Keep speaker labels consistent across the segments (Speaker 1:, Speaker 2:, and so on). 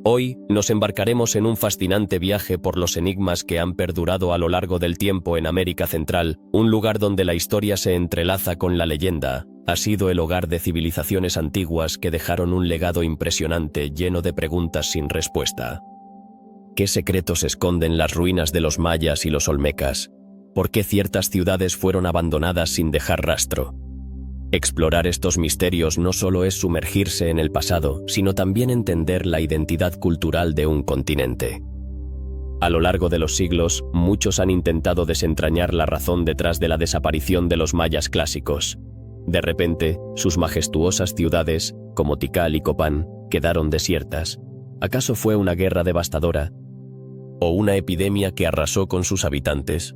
Speaker 1: Hoy, nos embarcaremos en un fascinante viaje por los enigmas que han perdurado a lo largo del tiempo en América Central, un lugar donde la historia se entrelaza con la leyenda. Ha sido el hogar de civilizaciones antiguas que dejaron un legado impresionante lleno de preguntas sin respuesta. ¿Qué secretos esconden las ruinas de los mayas y los olmecas? ¿Por qué ciertas ciudades fueron abandonadas sin dejar rastro? Explorar estos misterios no solo es sumergirse en el pasado, sino también entender la identidad cultural de un continente. A lo largo de los siglos, muchos han intentado desentrañar la razón detrás de la desaparición de los mayas clásicos. De repente, sus majestuosas ciudades, como Tikal y Copán, quedaron desiertas. ¿Acaso fue una guerra devastadora? ¿O una epidemia que arrasó con sus habitantes?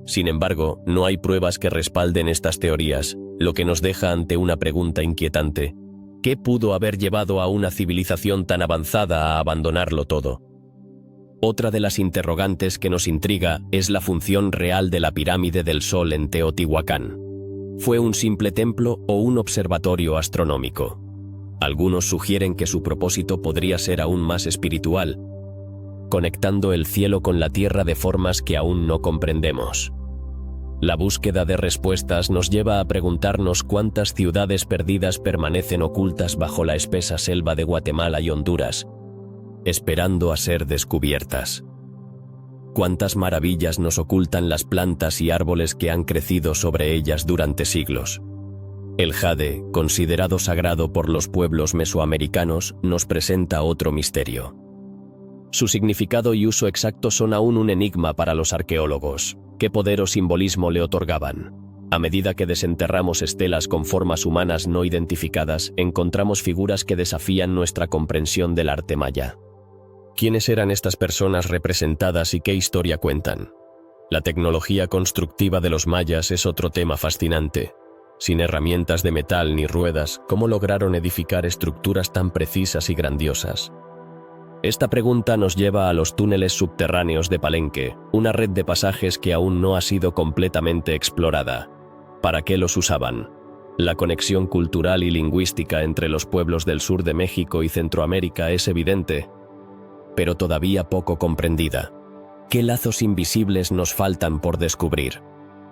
Speaker 1: Sin embargo, no hay pruebas que respalden estas teorías, lo que nos deja ante una pregunta inquietante. ¿Qué pudo haber llevado a una civilización tan avanzada a abandonarlo todo? Otra de las interrogantes que nos intriga es la función real de la pirámide del Sol en Teotihuacán. ¿Fue un simple templo o un observatorio astronómico? Algunos sugieren que su propósito podría ser aún más espiritual, conectando el cielo con la tierra de formas que aún no comprendemos. La búsqueda de respuestas nos lleva a preguntarnos cuántas ciudades perdidas permanecen ocultas bajo la espesa selva de Guatemala y Honduras, esperando a ser descubiertas. Cuántas maravillas nos ocultan las plantas y árboles que han crecido sobre ellas durante siglos. El jade, considerado sagrado por los pueblos mesoamericanos, nos presenta otro misterio. Su significado y uso exacto son aún un enigma para los arqueólogos. ¿Qué poder o simbolismo le otorgaban? A medida que desenterramos estelas con formas humanas no identificadas, encontramos figuras que desafían nuestra comprensión del arte maya. ¿Quiénes eran estas personas representadas y qué historia cuentan? La tecnología constructiva de los mayas es otro tema fascinante. Sin herramientas de metal ni ruedas, ¿cómo lograron edificar estructuras tan precisas y grandiosas? Esta pregunta nos lleva a los túneles subterráneos de Palenque, una red de pasajes que aún no ha sido completamente explorada. ¿Para qué los usaban? La conexión cultural y lingüística entre los pueblos del sur de México y Centroamérica es evidente, pero todavía poco comprendida. ¿Qué lazos invisibles nos faltan por descubrir?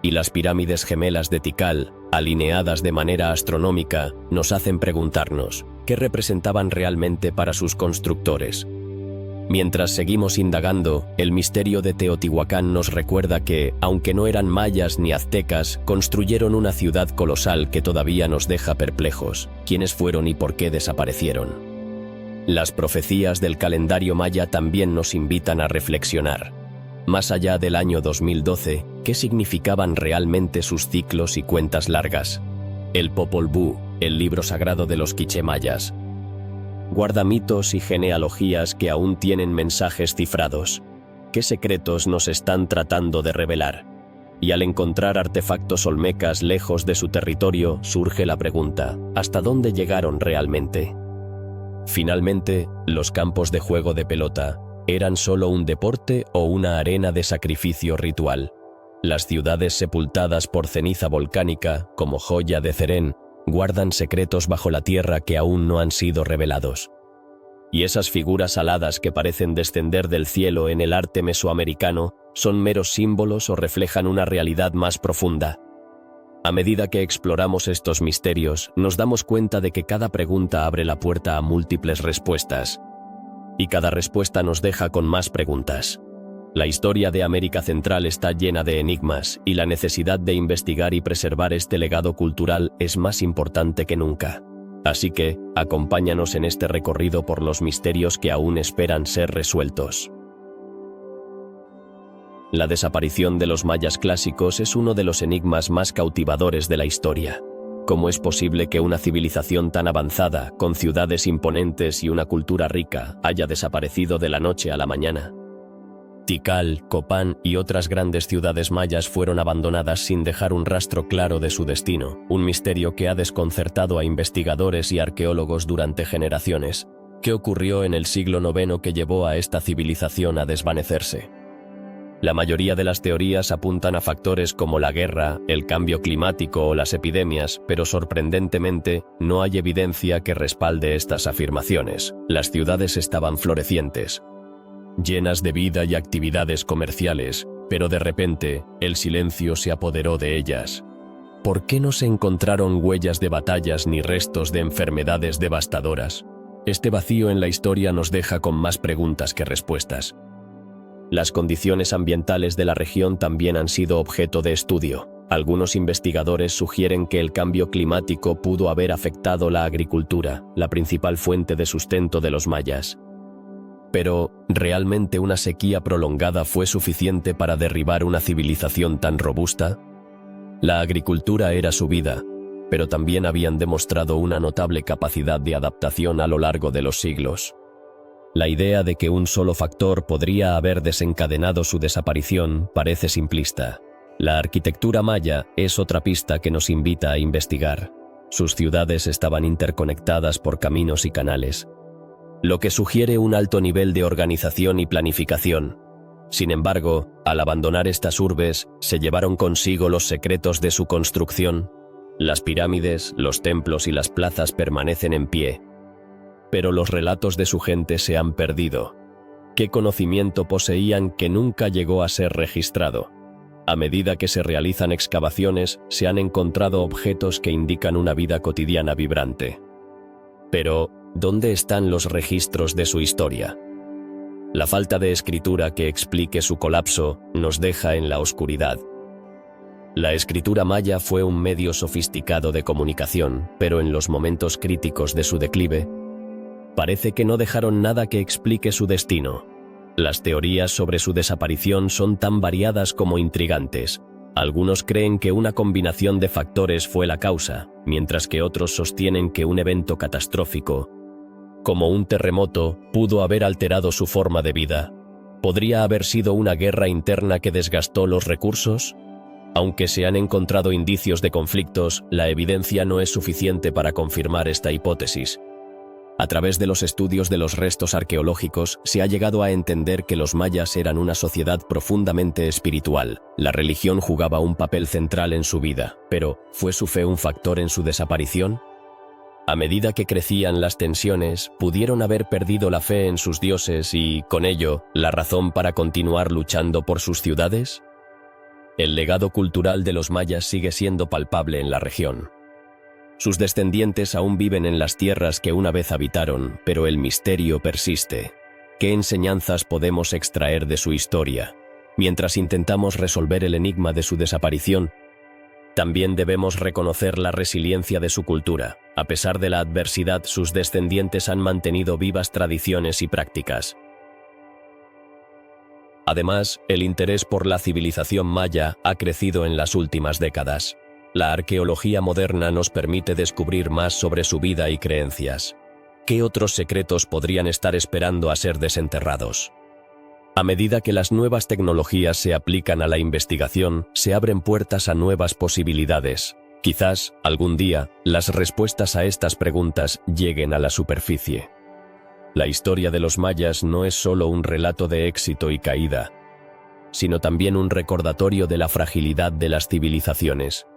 Speaker 1: Y las pirámides gemelas de Tikal, alineadas de manera astronómica, nos hacen preguntarnos, ¿qué representaban realmente para sus constructores? Mientras seguimos indagando, el misterio de Teotihuacán nos recuerda que, aunque no eran mayas ni aztecas, construyeron una ciudad colosal que todavía nos deja perplejos. ¿Quiénes fueron y por qué desaparecieron? Las profecías del calendario maya también nos invitan a reflexionar. Más allá del año 2012, ¿qué significaban realmente sus ciclos y cuentas largas? El Popol Vuh, el libro sagrado de los quiché mayas, guarda mitos y genealogías que aún tienen mensajes cifrados. ¿Qué secretos nos están tratando de revelar? Y al encontrar artefactos olmecas lejos de su territorio, surge la pregunta, ¿hasta dónde llegaron realmente? Finalmente, ¿los campos de juego de pelota eran solo un deporte o una arena de sacrificio ritual? Las ciudades sepultadas por ceniza volcánica, como Joya de Cerén, guardan secretos bajo la tierra que aún no han sido revelados. Y esas figuras aladas que parecen descender del cielo en el arte mesoamericano, ¿son meros símbolos o reflejan una realidad más profunda? A medida que exploramos estos misterios, nos damos cuenta de que cada pregunta abre la puerta a múltiples respuestas. Y cada respuesta nos deja con más preguntas. La historia de América Central está llena de enigmas, y la necesidad de investigar y preservar este legado cultural es más importante que nunca. Así que, acompáñanos en este recorrido por los misterios que aún esperan ser resueltos. La desaparición de los mayas clásicos es uno de los enigmas más cautivadores de la historia. ¿Cómo es posible que una civilización tan avanzada, con ciudades imponentes y una cultura rica, haya desaparecido de la noche a la mañana? Tikal, Copán y otras grandes ciudades mayas fueron abandonadas sin dejar un rastro claro de su destino, un misterio que ha desconcertado a investigadores y arqueólogos durante generaciones. ¿Qué ocurrió en el siglo IX que llevó a esta civilización a desvanecerse? La mayoría de las teorías apuntan a factores como la guerra, el cambio climático o las epidemias, pero sorprendentemente, no hay evidencia que respalde estas afirmaciones. Las ciudades estaban florecientes, llenas de vida y actividades comerciales, pero de repente, el silencio se apoderó de ellas. ¿Por qué no se encontraron huellas de batallas ni restos de enfermedades devastadoras? Este vacío en la historia nos deja con más preguntas que respuestas. Las condiciones ambientales de la región también han sido objeto de estudio. Algunos investigadores sugieren que el cambio climático pudo haber afectado la agricultura, la principal fuente de sustento de los mayas. Pero, ¿realmente una sequía prolongada fue suficiente para derribar una civilización tan robusta? La agricultura era su vida, pero también habían demostrado una notable capacidad de adaptación a lo largo de los siglos. La idea de que un solo factor podría haber desencadenado su desaparición parece simplista. La arquitectura maya es otra pista que nos invita a investigar. Sus ciudades estaban interconectadas por caminos y canales, lo que sugiere un alto nivel de organización y planificación. Sin embargo, al abandonar estas urbes, se llevaron consigo los secretos de su construcción. Las pirámides, los templos y las plazas permanecen en pie, pero los relatos de su gente se han perdido. ¿Qué conocimiento poseían que nunca llegó a ser registrado? A medida que se realizan excavaciones, se han encontrado objetos que indican una vida cotidiana vibrante. Pero, ¿dónde están los registros de su historia? La falta de escritura que explique su colapso nos deja en la oscuridad. La escritura maya fue un medio sofisticado de comunicación, pero en los momentos críticos de su declive, parece que no dejaron nada que explique su destino. Las teorías sobre su desaparición son tan variadas como intrigantes. Algunos creen que una combinación de factores fue la causa, mientras que otros sostienen que un evento catastrófico, como un terremoto, pudo haber alterado su forma de vida. ¿Podría haber sido una guerra interna que desgastó los recursos? Aunque se han encontrado indicios de conflictos, la evidencia no es suficiente para confirmar esta hipótesis. A través de los estudios de los restos arqueológicos, se ha llegado a entender que los mayas eran una sociedad profundamente espiritual. La religión jugaba un papel central en su vida, pero ¿fue su fe un factor en su desaparición? A medida que crecían las tensiones, pudieron haber perdido la fe en sus dioses y, con ello, la razón para continuar luchando por sus ciudades. El legado cultural de los mayas sigue siendo palpable en la región. Sus descendientes aún viven en las tierras que una vez habitaron, pero el misterio persiste. ¿Qué enseñanzas podemos extraer de su historia? Mientras intentamos resolver el enigma de su desaparición, también debemos reconocer la resiliencia de su cultura. A pesar de la adversidad, sus descendientes han mantenido vivas tradiciones y prácticas. Además, el interés por la civilización maya ha crecido en las últimas décadas. La arqueología moderna nos permite descubrir más sobre su vida y creencias. ¿Qué otros secretos podrían estar esperando a ser desenterrados? A medida que las nuevas tecnologías se aplican a la investigación, se abren puertas a nuevas posibilidades. Quizás, algún día, las respuestas a estas preguntas lleguen a la superficie. La historia de los mayas no es solo un relato de éxito y caída, sino también un recordatorio de la fragilidad de las civilizaciones.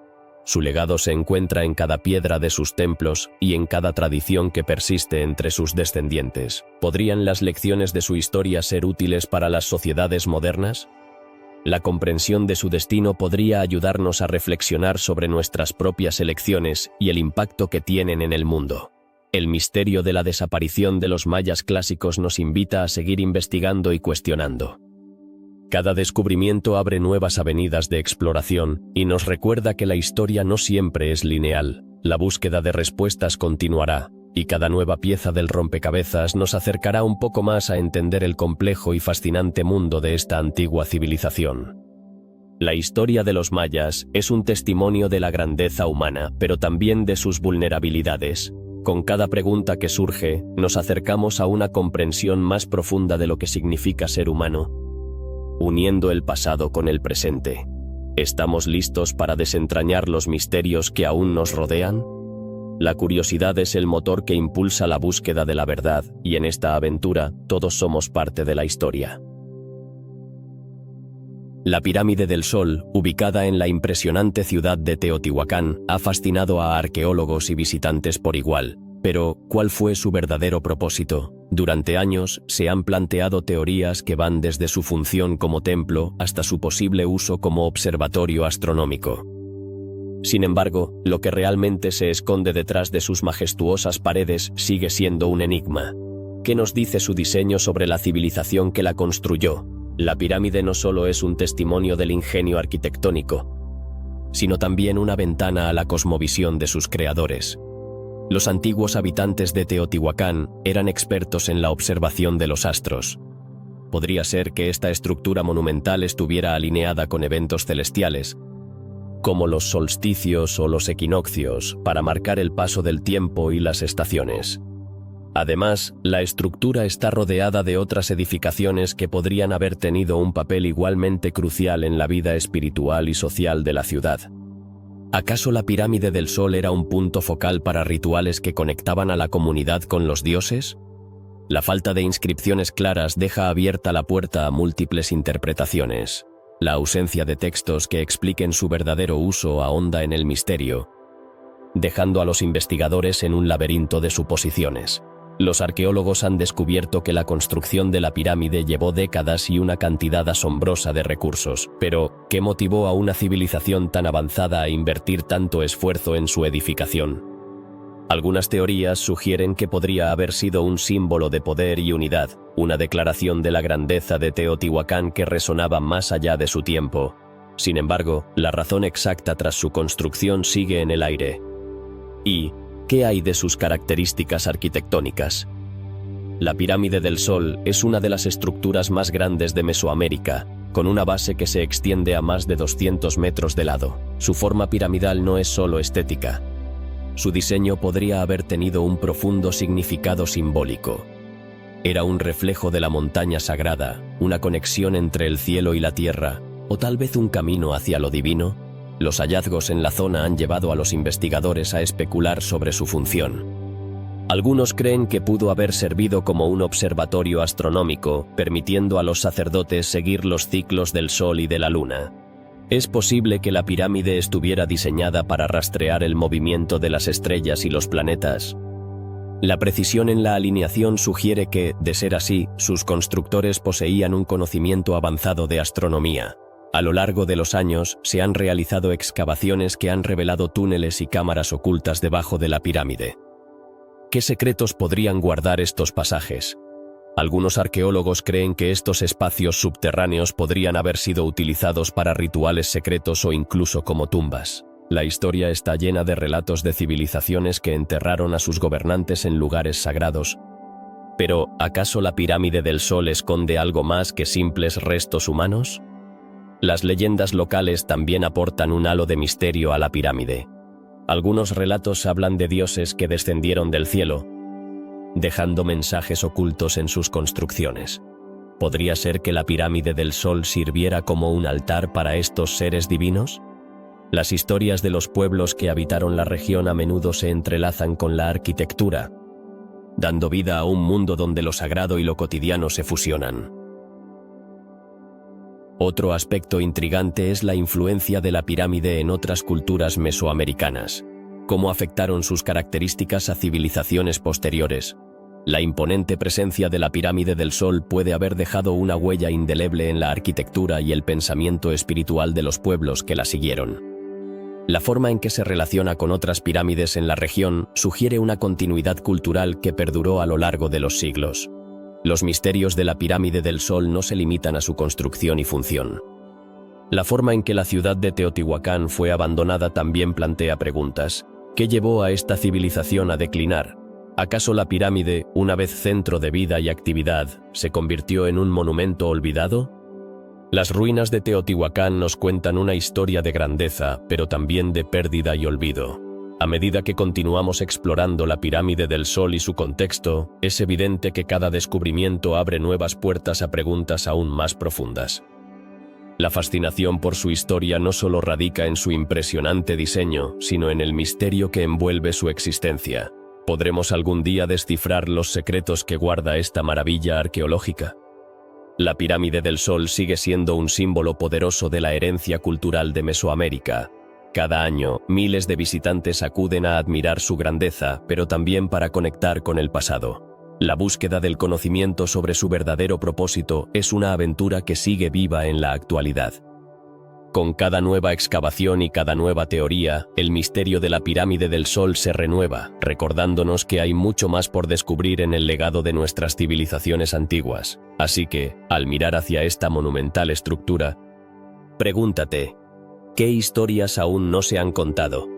Speaker 1: Su legado se encuentra en cada piedra de sus templos y en cada tradición que persiste entre sus descendientes. ¿Podrían las lecciones de su historia ser útiles para las sociedades modernas? La comprensión de su destino podría ayudarnos a reflexionar sobre nuestras propias elecciones y el impacto que tienen en el mundo. El misterio de la desaparición de los mayas clásicos nos invita a seguir investigando y cuestionando. Cada descubrimiento abre nuevas avenidas de exploración y nos recuerda que la historia no siempre es lineal. La búsqueda de respuestas continuará, y cada nueva pieza del rompecabezas nos acercará un poco más a entender el complejo y fascinante mundo de esta antigua civilización. La historia de los mayas es un testimonio de la grandeza humana, pero también de sus vulnerabilidades. Con cada pregunta que surge, nos acercamos a una comprensión más profunda de lo que significa ser humano, uniendo el pasado con el presente. ¿Estamos listos para desentrañar los misterios que aún nos rodean? La curiosidad es el motor que impulsa la búsqueda de la verdad, y en esta aventura, todos somos parte de la historia. La pirámide del Sol, ubicada en la impresionante ciudad de Teotihuacán, ha fascinado a arqueólogos y visitantes por igual. Pero, ¿cuál fue su verdadero propósito? Durante años, se han planteado teorías que van desde su función como templo hasta su posible uso como observatorio astronómico. Sin embargo, lo que realmente se esconde detrás de sus majestuosas paredes sigue siendo un enigma. ¿Qué nos dice su diseño sobre la civilización que la construyó? La pirámide no solo es un testimonio del ingenio arquitectónico, sino también una ventana a la cosmovisión de sus creadores. Los antiguos habitantes de Teotihuacán eran expertos en la observación de los astros. Podría ser que esta estructura monumental estuviera alineada con eventos celestiales, como los solsticios o los equinoccios, para marcar el paso del tiempo y las estaciones. Además, la estructura está rodeada de otras edificaciones que podrían haber tenido un papel igualmente crucial en la vida espiritual y social de la ciudad. ¿Acaso la pirámide del Sol era un punto focal para rituales que conectaban a la comunidad con los dioses? La falta de inscripciones claras deja abierta la puerta a múltiples interpretaciones. La ausencia de textos que expliquen su verdadero uso ahonda en el misterio, dejando a los investigadores en un laberinto de suposiciones. Los arqueólogos han descubierto que la construcción de la pirámide llevó décadas y una cantidad asombrosa de recursos. Pero, ¿qué motivó a una civilización tan avanzada a invertir tanto esfuerzo en su edificación? Algunas teorías sugieren que podría haber sido un símbolo de poder y unidad, una declaración de la grandeza de Teotihuacán que resonaba más allá de su tiempo. Sin embargo, la razón exacta tras su construcción sigue en el aire. ¿Y qué hay de sus características arquitectónicas? La pirámide del Sol es una de las estructuras más grandes de Mesoamérica, con una base que se extiende a más de 200 metros de lado. Su forma piramidal no es solo estética. Su diseño podría haber tenido un profundo significado simbólico. Era un reflejo de la montaña sagrada, una conexión entre el cielo y la tierra, o tal vez un camino hacia lo divino. Los hallazgos en la zona han llevado a los investigadores a especular sobre su función. Algunos creen que pudo haber servido como un observatorio astronómico, permitiendo a los sacerdotes seguir los ciclos del Sol y de la Luna. Es posible que la pirámide estuviera diseñada para rastrear el movimiento de las estrellas y los planetas. La precisión en la alineación sugiere que, de ser así, sus constructores poseían un conocimiento avanzado de astronomía. A lo largo de los años, se han realizado excavaciones que han revelado túneles y cámaras ocultas debajo de la pirámide. ¿Qué secretos podrían guardar estos pasajes? Algunos arqueólogos creen que estos espacios subterráneos podrían haber sido utilizados para rituales secretos o incluso como tumbas. La historia está llena de relatos de civilizaciones que enterraron a sus gobernantes en lugares sagrados. Pero, ¿acaso la pirámide del Sol esconde algo más que simples restos humanos? Las leyendas locales también aportan un halo de misterio a la pirámide. Algunos relatos hablan de dioses que descendieron del cielo, dejando mensajes ocultos en sus construcciones. ¿Podría ser que la pirámide del Sol sirviera como un altar para estos seres divinos? Las historias de los pueblos que habitaron la región a menudo se entrelazan con la arquitectura, dando vida a un mundo donde lo sagrado y lo cotidiano se fusionan. Otro aspecto intrigante es la influencia de la pirámide en otras culturas mesoamericanas. ¿Cómo afectaron sus características a civilizaciones posteriores? La imponente presencia de la pirámide del Sol puede haber dejado una huella indeleble en la arquitectura y el pensamiento espiritual de los pueblos que la siguieron. La forma en que se relaciona con otras pirámides en la región sugiere una continuidad cultural que perduró a lo largo de los siglos. Los misterios de la pirámide del Sol no se limitan a su construcción y función. La forma en que la ciudad de Teotihuacán fue abandonada también plantea preguntas. ¿Qué llevó a esta civilización a declinar? ¿Acaso la pirámide, una vez centro de vida y actividad, se convirtió en un monumento olvidado? Las ruinas de Teotihuacán nos cuentan una historia de grandeza, pero también de pérdida y olvido. A medida que continuamos explorando la pirámide del Sol y su contexto, es evidente que cada descubrimiento abre nuevas puertas a preguntas aún más profundas. La fascinación por su historia no solo radica en su impresionante diseño, sino en el misterio que envuelve su existencia. ¿Podremos algún día descifrar los secretos que guarda esta maravilla arqueológica? La pirámide del Sol sigue siendo un símbolo poderoso de la herencia cultural de Mesoamérica. Cada año, miles de visitantes acuden a admirar su grandeza, pero también para conectar con el pasado. La búsqueda del conocimiento sobre su verdadero propósito es una aventura que sigue viva en la actualidad. Con cada nueva excavación y cada nueva teoría, el misterio de la pirámide del Sol se renueva, recordándonos que hay mucho más por descubrir en el legado de nuestras civilizaciones antiguas. Así que, al mirar hacia esta monumental estructura, pregúntate, ¿qué historias aún no se han contado?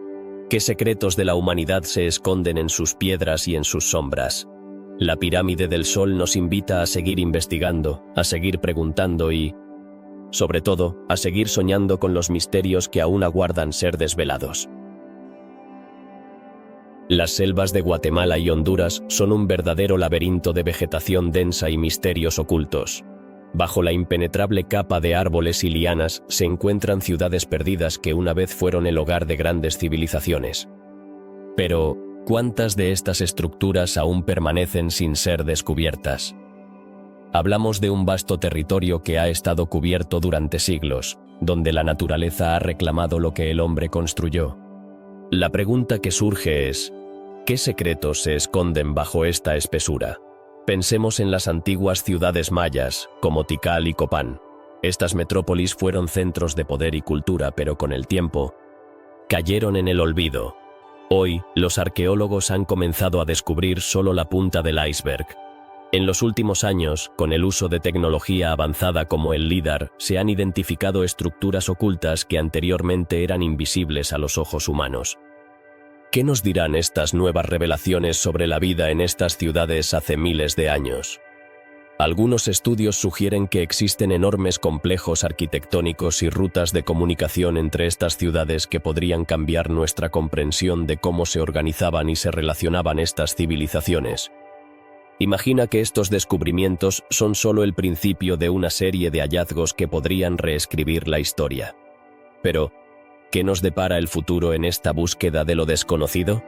Speaker 1: ¿Qué secretos de la humanidad se esconden en sus piedras y en sus sombras? La pirámide del Sol nos invita a seguir investigando, a seguir preguntando y, sobre todo, a seguir soñando con los misterios que aún aguardan ser desvelados. Las selvas de Guatemala y Honduras son un verdadero laberinto de vegetación densa y misterios ocultos. Bajo la impenetrable capa de árboles y lianas se encuentran ciudades perdidas que una vez fueron el hogar de grandes civilizaciones. Pero, ¿cuántas de estas estructuras aún permanecen sin ser descubiertas? Hablamos de un vasto territorio que ha estado cubierto durante siglos, donde la naturaleza ha reclamado lo que el hombre construyó. La pregunta que surge es, ¿qué secretos se esconden bajo esta espesura? Pensemos en las antiguas ciudades mayas, como Tikal y Copán. Estas metrópolis fueron centros de poder y cultura, pero con el tiempo, cayeron en el olvido. Hoy, los arqueólogos han comenzado a descubrir solo la punta del iceberg. En los últimos años, con el uso de tecnología avanzada como el LIDAR, se han identificado estructuras ocultas que anteriormente eran invisibles a los ojos humanos. ¿Qué nos dirán estas nuevas revelaciones sobre la vida en estas ciudades hace miles de años? Algunos estudios sugieren que existen enormes complejos arquitectónicos y rutas de comunicación entre estas ciudades que podrían cambiar nuestra comprensión de cómo se organizaban y se relacionaban estas civilizaciones. Imagina que estos descubrimientos son solo el principio de una serie de hallazgos que podrían reescribir la historia. Pero, ¿qué nos depara el futuro en esta búsqueda de lo desconocido?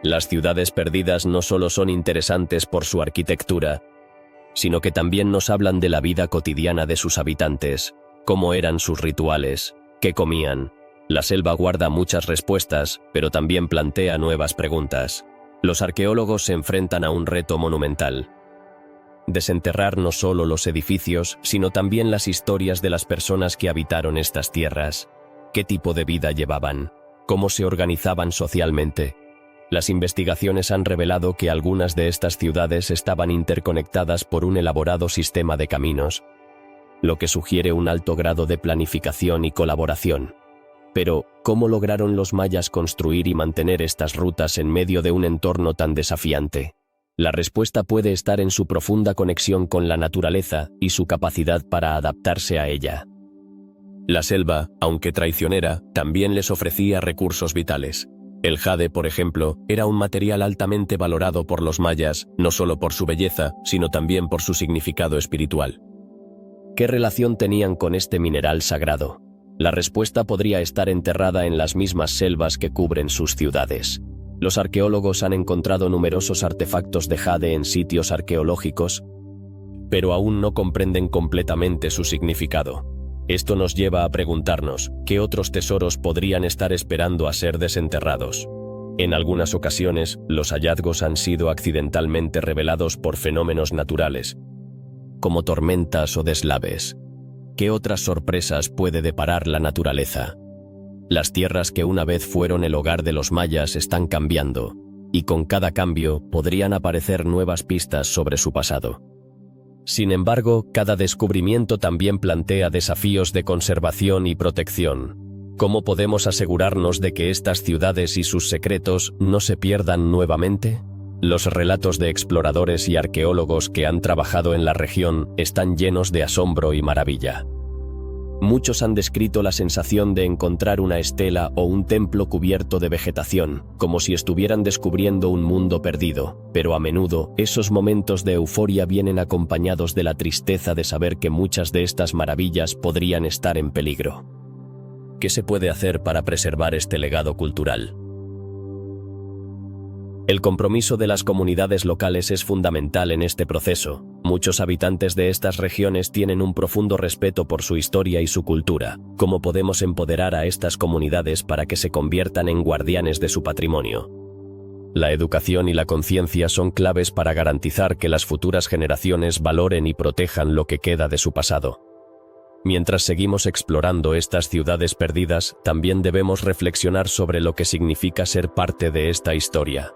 Speaker 1: Las ciudades perdidas no solo son interesantes por su arquitectura, sino que también nos hablan de la vida cotidiana de sus habitantes, cómo eran sus rituales, qué comían. La selva guarda muchas respuestas, pero también plantea nuevas preguntas. Los arqueólogos se enfrentan a un reto monumental. Desenterrar no solo los edificios, sino también las historias de las personas que habitaron estas tierras. ¿Qué tipo de vida llevaban? ¿Cómo se organizaban socialmente? Las investigaciones han revelado que algunas de estas ciudades estaban interconectadas por un elaborado sistema de caminos, lo que sugiere un alto grado de planificación y colaboración. Pero, ¿cómo lograron los mayas construir y mantener estas rutas en medio de un entorno tan desafiante? La respuesta puede estar en su profunda conexión con la naturaleza y su capacidad para adaptarse a ella. La selva, aunque traicionera, también les ofrecía recursos vitales. El jade, por ejemplo, era un material altamente valorado por los mayas, no solo por su belleza, sino también por su significado espiritual. ¿Qué relación tenían con este mineral sagrado? La respuesta podría estar enterrada en las mismas selvas que cubren sus ciudades. Los arqueólogos han encontrado numerosos artefactos de jade en sitios arqueológicos, pero aún no comprenden completamente su significado. Esto nos lleva a preguntarnos, ¿qué otros tesoros podrían estar esperando a ser desenterrados? En algunas ocasiones, los hallazgos han sido accidentalmente revelados por fenómenos naturales, como tormentas o deslaves. ¿Qué otras sorpresas puede deparar la naturaleza? Las tierras que una vez fueron el hogar de los mayas están cambiando, y con cada cambio podrían aparecer nuevas pistas sobre su pasado. Sin embargo, cada descubrimiento también plantea desafíos de conservación y protección. ¿Cómo podemos asegurarnos de que estas ciudades y sus secretos no se pierdan nuevamente? Los relatos de exploradores y arqueólogos que han trabajado en la región están llenos de asombro y maravilla. Muchos han descrito la sensación de encontrar una estela o un templo cubierto de vegetación, como si estuvieran descubriendo un mundo perdido, pero a menudo esos momentos de euforia vienen acompañados de la tristeza de saber que muchas de estas maravillas podrían estar en peligro. ¿Qué se puede hacer para preservar este legado cultural? El compromiso de las comunidades locales es fundamental en este proceso. Muchos habitantes de estas regiones tienen un profundo respeto por su historia y su cultura. ¿Cómo podemos empoderar a estas comunidades para que se conviertan en guardianes de su patrimonio? La educación y la conciencia son claves para garantizar que las futuras generaciones valoren y protejan lo que queda de su pasado. Mientras seguimos explorando estas ciudades perdidas, también debemos reflexionar sobre lo que significa ser parte de esta historia.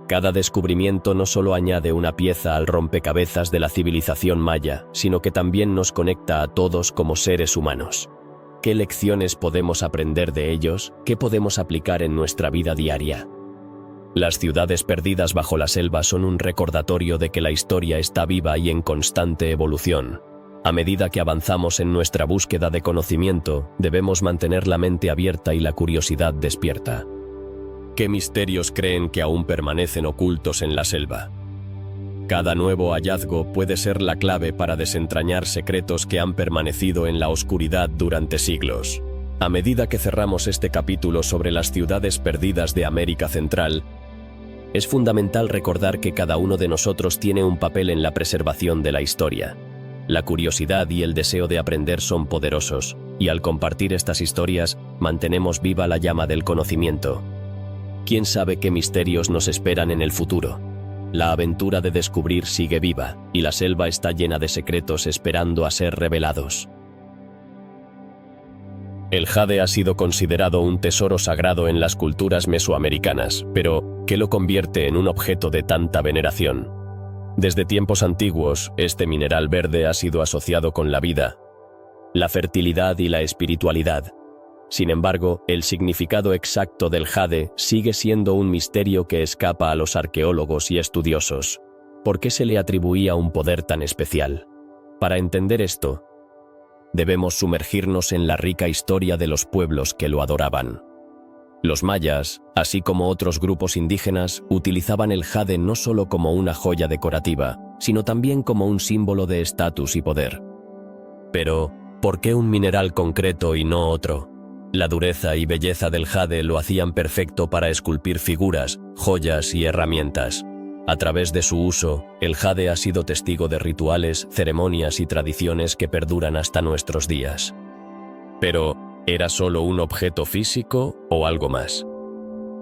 Speaker 1: Cada descubrimiento no solo añade una pieza al rompecabezas de la civilización maya, sino que también nos conecta a todos como seres humanos. ¿Qué lecciones podemos aprender de ellos? ¿Qué podemos aplicar en nuestra vida diaria? Las ciudades perdidas bajo la selva son un recordatorio de que la historia está viva y en constante evolución. A medida que avanzamos en nuestra búsqueda de conocimiento, debemos mantener la mente abierta y la curiosidad despierta. ¿Qué misterios creen que aún permanecen ocultos en la selva? Cada nuevo hallazgo puede ser la clave para desentrañar secretos que han permanecido en la oscuridad durante siglos. A medida que cerramos este capítulo sobre las ciudades perdidas de América Central, es fundamental recordar que cada uno de nosotros tiene un papel en la preservación de la historia. La curiosidad y el deseo de aprender son poderosos, y al compartir estas historias, mantenemos viva la llama del conocimiento. ¿Quién sabe qué misterios nos esperan en el futuro? La aventura de descubrir sigue viva, y la selva está llena de secretos esperando a ser revelados. El jade ha sido considerado un tesoro sagrado en las culturas mesoamericanas, pero ¿qué lo convierte en un objeto de tanta veneración? Desde tiempos antiguos, este mineral verde ha sido asociado con la vida, la fertilidad y la espiritualidad. Sin embargo, el significado exacto del jade sigue siendo un misterio que escapa a los arqueólogos y estudiosos. ¿Por qué se le atribuía un poder tan especial? Para entender esto, debemos sumergirnos en la rica historia de los pueblos que lo adoraban. Los mayas, así como otros grupos indígenas, utilizaban el jade no solo como una joya decorativa, sino también como un símbolo de estatus y poder. Pero, ¿por qué un mineral concreto y no otro? La dureza y belleza del jade lo hacían perfecto para esculpir figuras, joyas y herramientas. A través de su uso, el jade ha sido testigo de rituales, ceremonias y tradiciones que perduran hasta nuestros días. Pero, ¿era solo un objeto físico o algo más?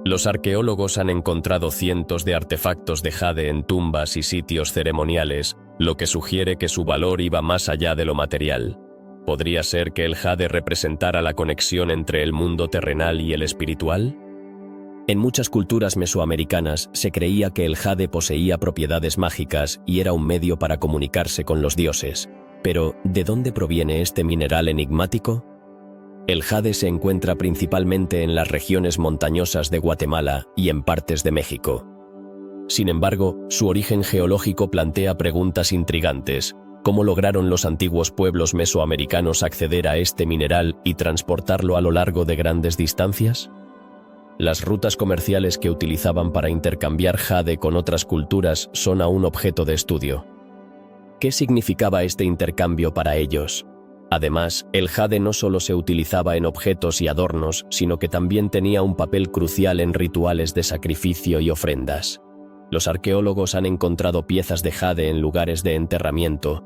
Speaker 1: Los arqueólogos han encontrado cientos de artefactos de jade en tumbas y sitios ceremoniales, lo que sugiere que su valor iba más allá de lo material. ¿Podría ser que el jade representara la conexión entre el mundo terrenal y el espiritual? En muchas culturas mesoamericanas se creía que el jade poseía propiedades mágicas y era un medio para comunicarse con los dioses. Pero, ¿de dónde proviene este mineral enigmático? El jade se encuentra principalmente en las regiones montañosas de Guatemala y en partes de México. Sin embargo, su origen geológico plantea preguntas intrigantes. ¿Cómo lograron los antiguos pueblos mesoamericanos acceder a este mineral y transportarlo a lo largo de grandes distancias? Las rutas comerciales que utilizaban para intercambiar jade con otras culturas son aún objeto de estudio. ¿Qué significaba este intercambio para ellos? Además, el jade no solo se utilizaba en objetos y adornos, sino que también tenía un papel crucial en rituales de sacrificio y ofrendas. Los arqueólogos han encontrado piezas de jade en lugares de enterramiento,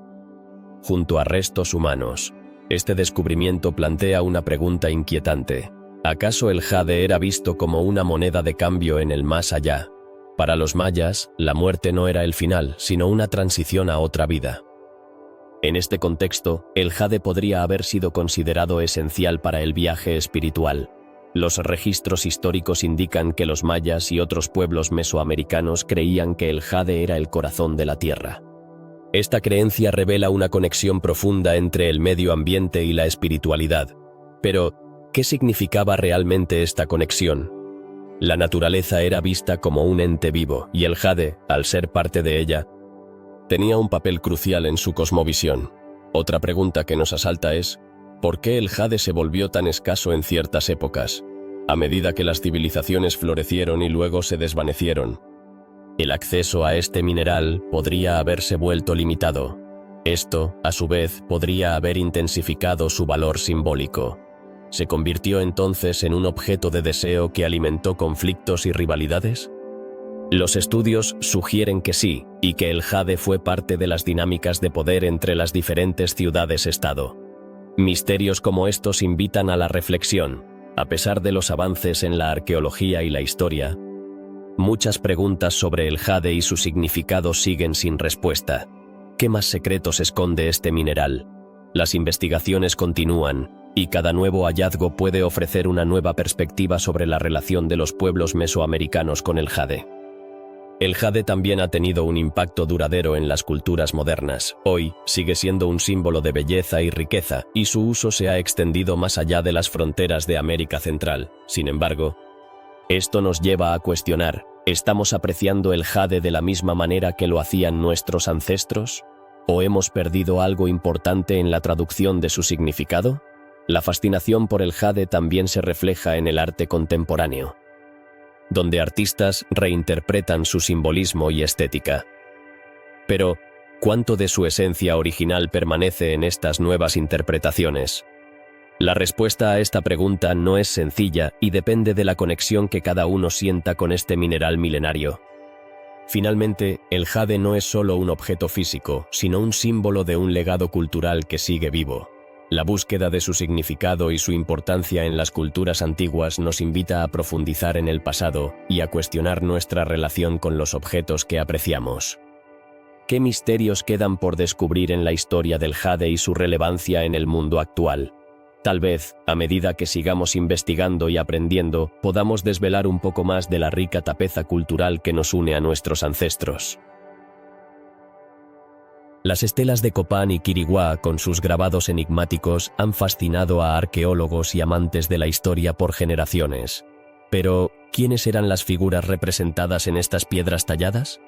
Speaker 1: junto a restos humanos. Este descubrimiento plantea una pregunta inquietante. ¿Acaso el jade era visto como una moneda de cambio en el más allá? Para los mayas, la muerte no era el final, sino una transición a otra vida. En este contexto, el jade podría haber sido considerado esencial para el viaje espiritual. Los registros históricos indican que los mayas y otros pueblos mesoamericanos creían que el jade era el corazón de la tierra. Esta creencia revela una conexión profunda entre el medio ambiente y la espiritualidad. Pero, ¿qué significaba realmente esta conexión? La naturaleza era vista como un ente vivo, y el jade, al ser parte de ella, tenía un papel crucial en su cosmovisión. Otra pregunta que nos asalta es, ¿por qué el jade se volvió tan escaso en ciertas épocas, a medida que las civilizaciones florecieron y luego se desvanecieron? El acceso a este mineral podría haberse vuelto limitado. Esto, a su vez, podría haber intensificado su valor simbólico. ¿Se convirtió entonces en un objeto de deseo que alimentó conflictos y rivalidades? Los estudios sugieren que sí, y que el jade fue parte de las dinámicas de poder entre las diferentes ciudades-estado. Misterios como estos invitan a la reflexión. A pesar de los avances en la arqueología y la historia, muchas preguntas sobre el jade y su significado siguen sin respuesta. ¿Qué más secretos esconde este mineral? Las investigaciones continúan, y cada nuevo hallazgo puede ofrecer una nueva perspectiva sobre la relación de los pueblos mesoamericanos con el jade. El jade también ha tenido un impacto duradero en las culturas modernas. Hoy, sigue siendo un símbolo de belleza y riqueza, y su uso se ha extendido más allá de las fronteras de América Central. Sin embargo, esto nos lleva a cuestionar, ¿estamos apreciando el jade de la misma manera que lo hacían nuestros ancestros? ¿O hemos perdido algo importante en la traducción de su significado? La fascinación por el jade también se refleja en el arte contemporáneo, donde artistas reinterpretan su simbolismo y estética. Pero, ¿cuánto de su esencia original permanece en estas nuevas interpretaciones? La respuesta a esta pregunta no es sencilla y depende de la conexión que cada uno sienta con este mineral milenario. Finalmente, el jade no es solo un objeto físico, sino un símbolo de un legado cultural que sigue vivo. La búsqueda de su significado y su importancia en las culturas antiguas nos invita a profundizar en el pasado y a cuestionar nuestra relación con los objetos que apreciamos. ¿Qué misterios quedan por descubrir en la historia del jade y su relevancia en el mundo actual? Tal vez, a medida que sigamos investigando y aprendiendo, podamos desvelar un poco más de la rica tapeza cultural que nos une a nuestros ancestros. Las estelas de Copán y Quiriguá, con sus grabados enigmáticos, han fascinado a arqueólogos y amantes de la historia por generaciones. Pero, ¿quiénes eran las figuras representadas en estas piedras talladas?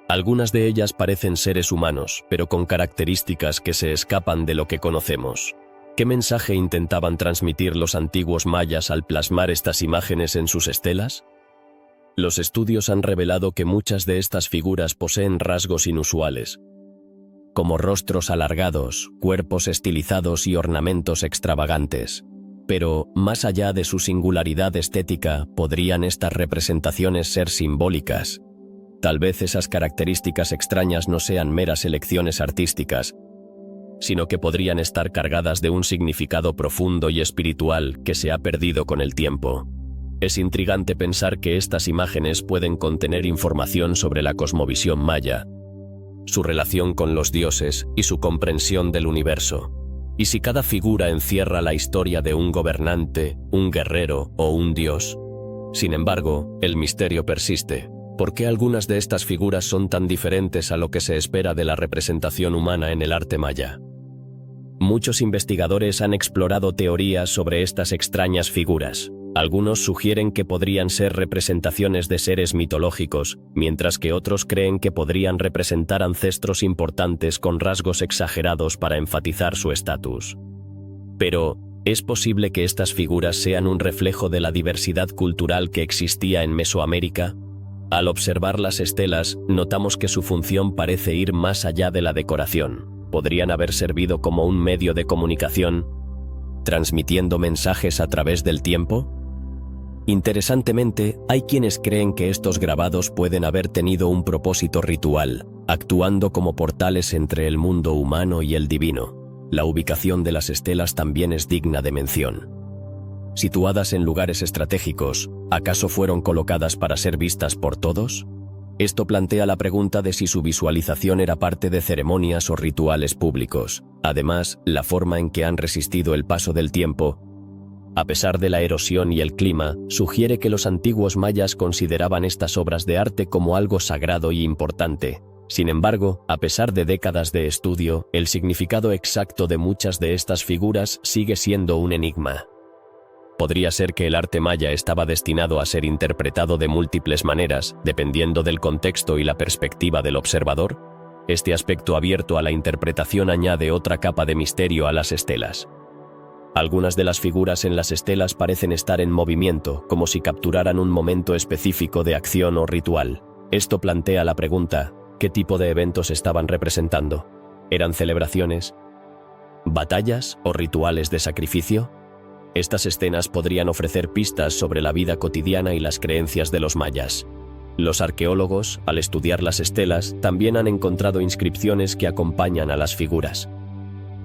Speaker 1: Algunas de ellas parecen seres humanos, pero con características que se escapan de lo que conocemos. ¿Qué mensaje intentaban transmitir los antiguos mayas al plasmar estas imágenes en sus estelas? Los estudios han revelado que muchas de estas figuras poseen rasgos inusuales, como rostros alargados, cuerpos estilizados y ornamentos extravagantes. Pero, más allá de su singularidad estética, ¿podrían estas representaciones ser simbólicas? Tal vez esas características extrañas no sean meras elecciones artísticas, sino que podrían estar cargadas de un significado profundo y espiritual que se ha perdido con el tiempo. Es intrigante pensar que estas imágenes pueden contener información sobre la cosmovisión maya, su relación con los dioses y su comprensión del universo. ¿Y si cada figura encierra la historia de un gobernante, un guerrero o un dios? Sin embargo, el misterio persiste. ¿Por qué algunas de estas figuras son tan diferentes a lo que se espera de la representación humana en el arte maya? Muchos investigadores han explorado teorías sobre estas extrañas figuras. Algunos sugieren que podrían ser representaciones de seres mitológicos, mientras que otros creen que podrían representar ancestros importantes con rasgos exagerados para enfatizar su estatus. Pero, ¿es posible que estas figuras sean un reflejo de la diversidad cultural que existía en Mesoamérica? Al observar las estelas, notamos que su función parece ir más allá de la decoración. ¿Podrían haber servido como un medio de comunicación, transmitiendo mensajes a través del tiempo? Interesantemente, hay quienes creen que estos grabados pueden haber tenido un propósito ritual, actuando como portales entre el mundo humano y el divino. La ubicación de las estelas también es digna de mención. Situadas en lugares estratégicos, ¿acaso fueron colocadas para ser vistas por todos? Esto plantea la pregunta de si su visualización era parte de ceremonias o rituales públicos. Además, la forma en que han resistido el paso del tiempo, a pesar de la erosión y el clima, sugiere que los antiguos mayas consideraban estas obras de arte como algo sagrado y importante. Sin embargo, a pesar de décadas de estudio, el significado exacto de muchas de estas figuras sigue siendo un enigma. ¿Podría ser que el arte maya estaba destinado a ser interpretado de múltiples maneras, dependiendo del contexto y la perspectiva del observador? Este aspecto abierto a la interpretación añade otra capa de misterio a las estelas. Algunas de las figuras en las estelas parecen estar en movimiento, como si capturaran un momento específico de acción o ritual. Esto plantea la pregunta, ¿qué tipo de eventos estaban representando? ¿Eran celebraciones, batallas o rituales de sacrificio? Estas escenas podrían ofrecer pistas sobre la vida cotidiana y las creencias de los mayas. Los arqueólogos, al estudiar las estelas, también han encontrado inscripciones que acompañan a las figuras.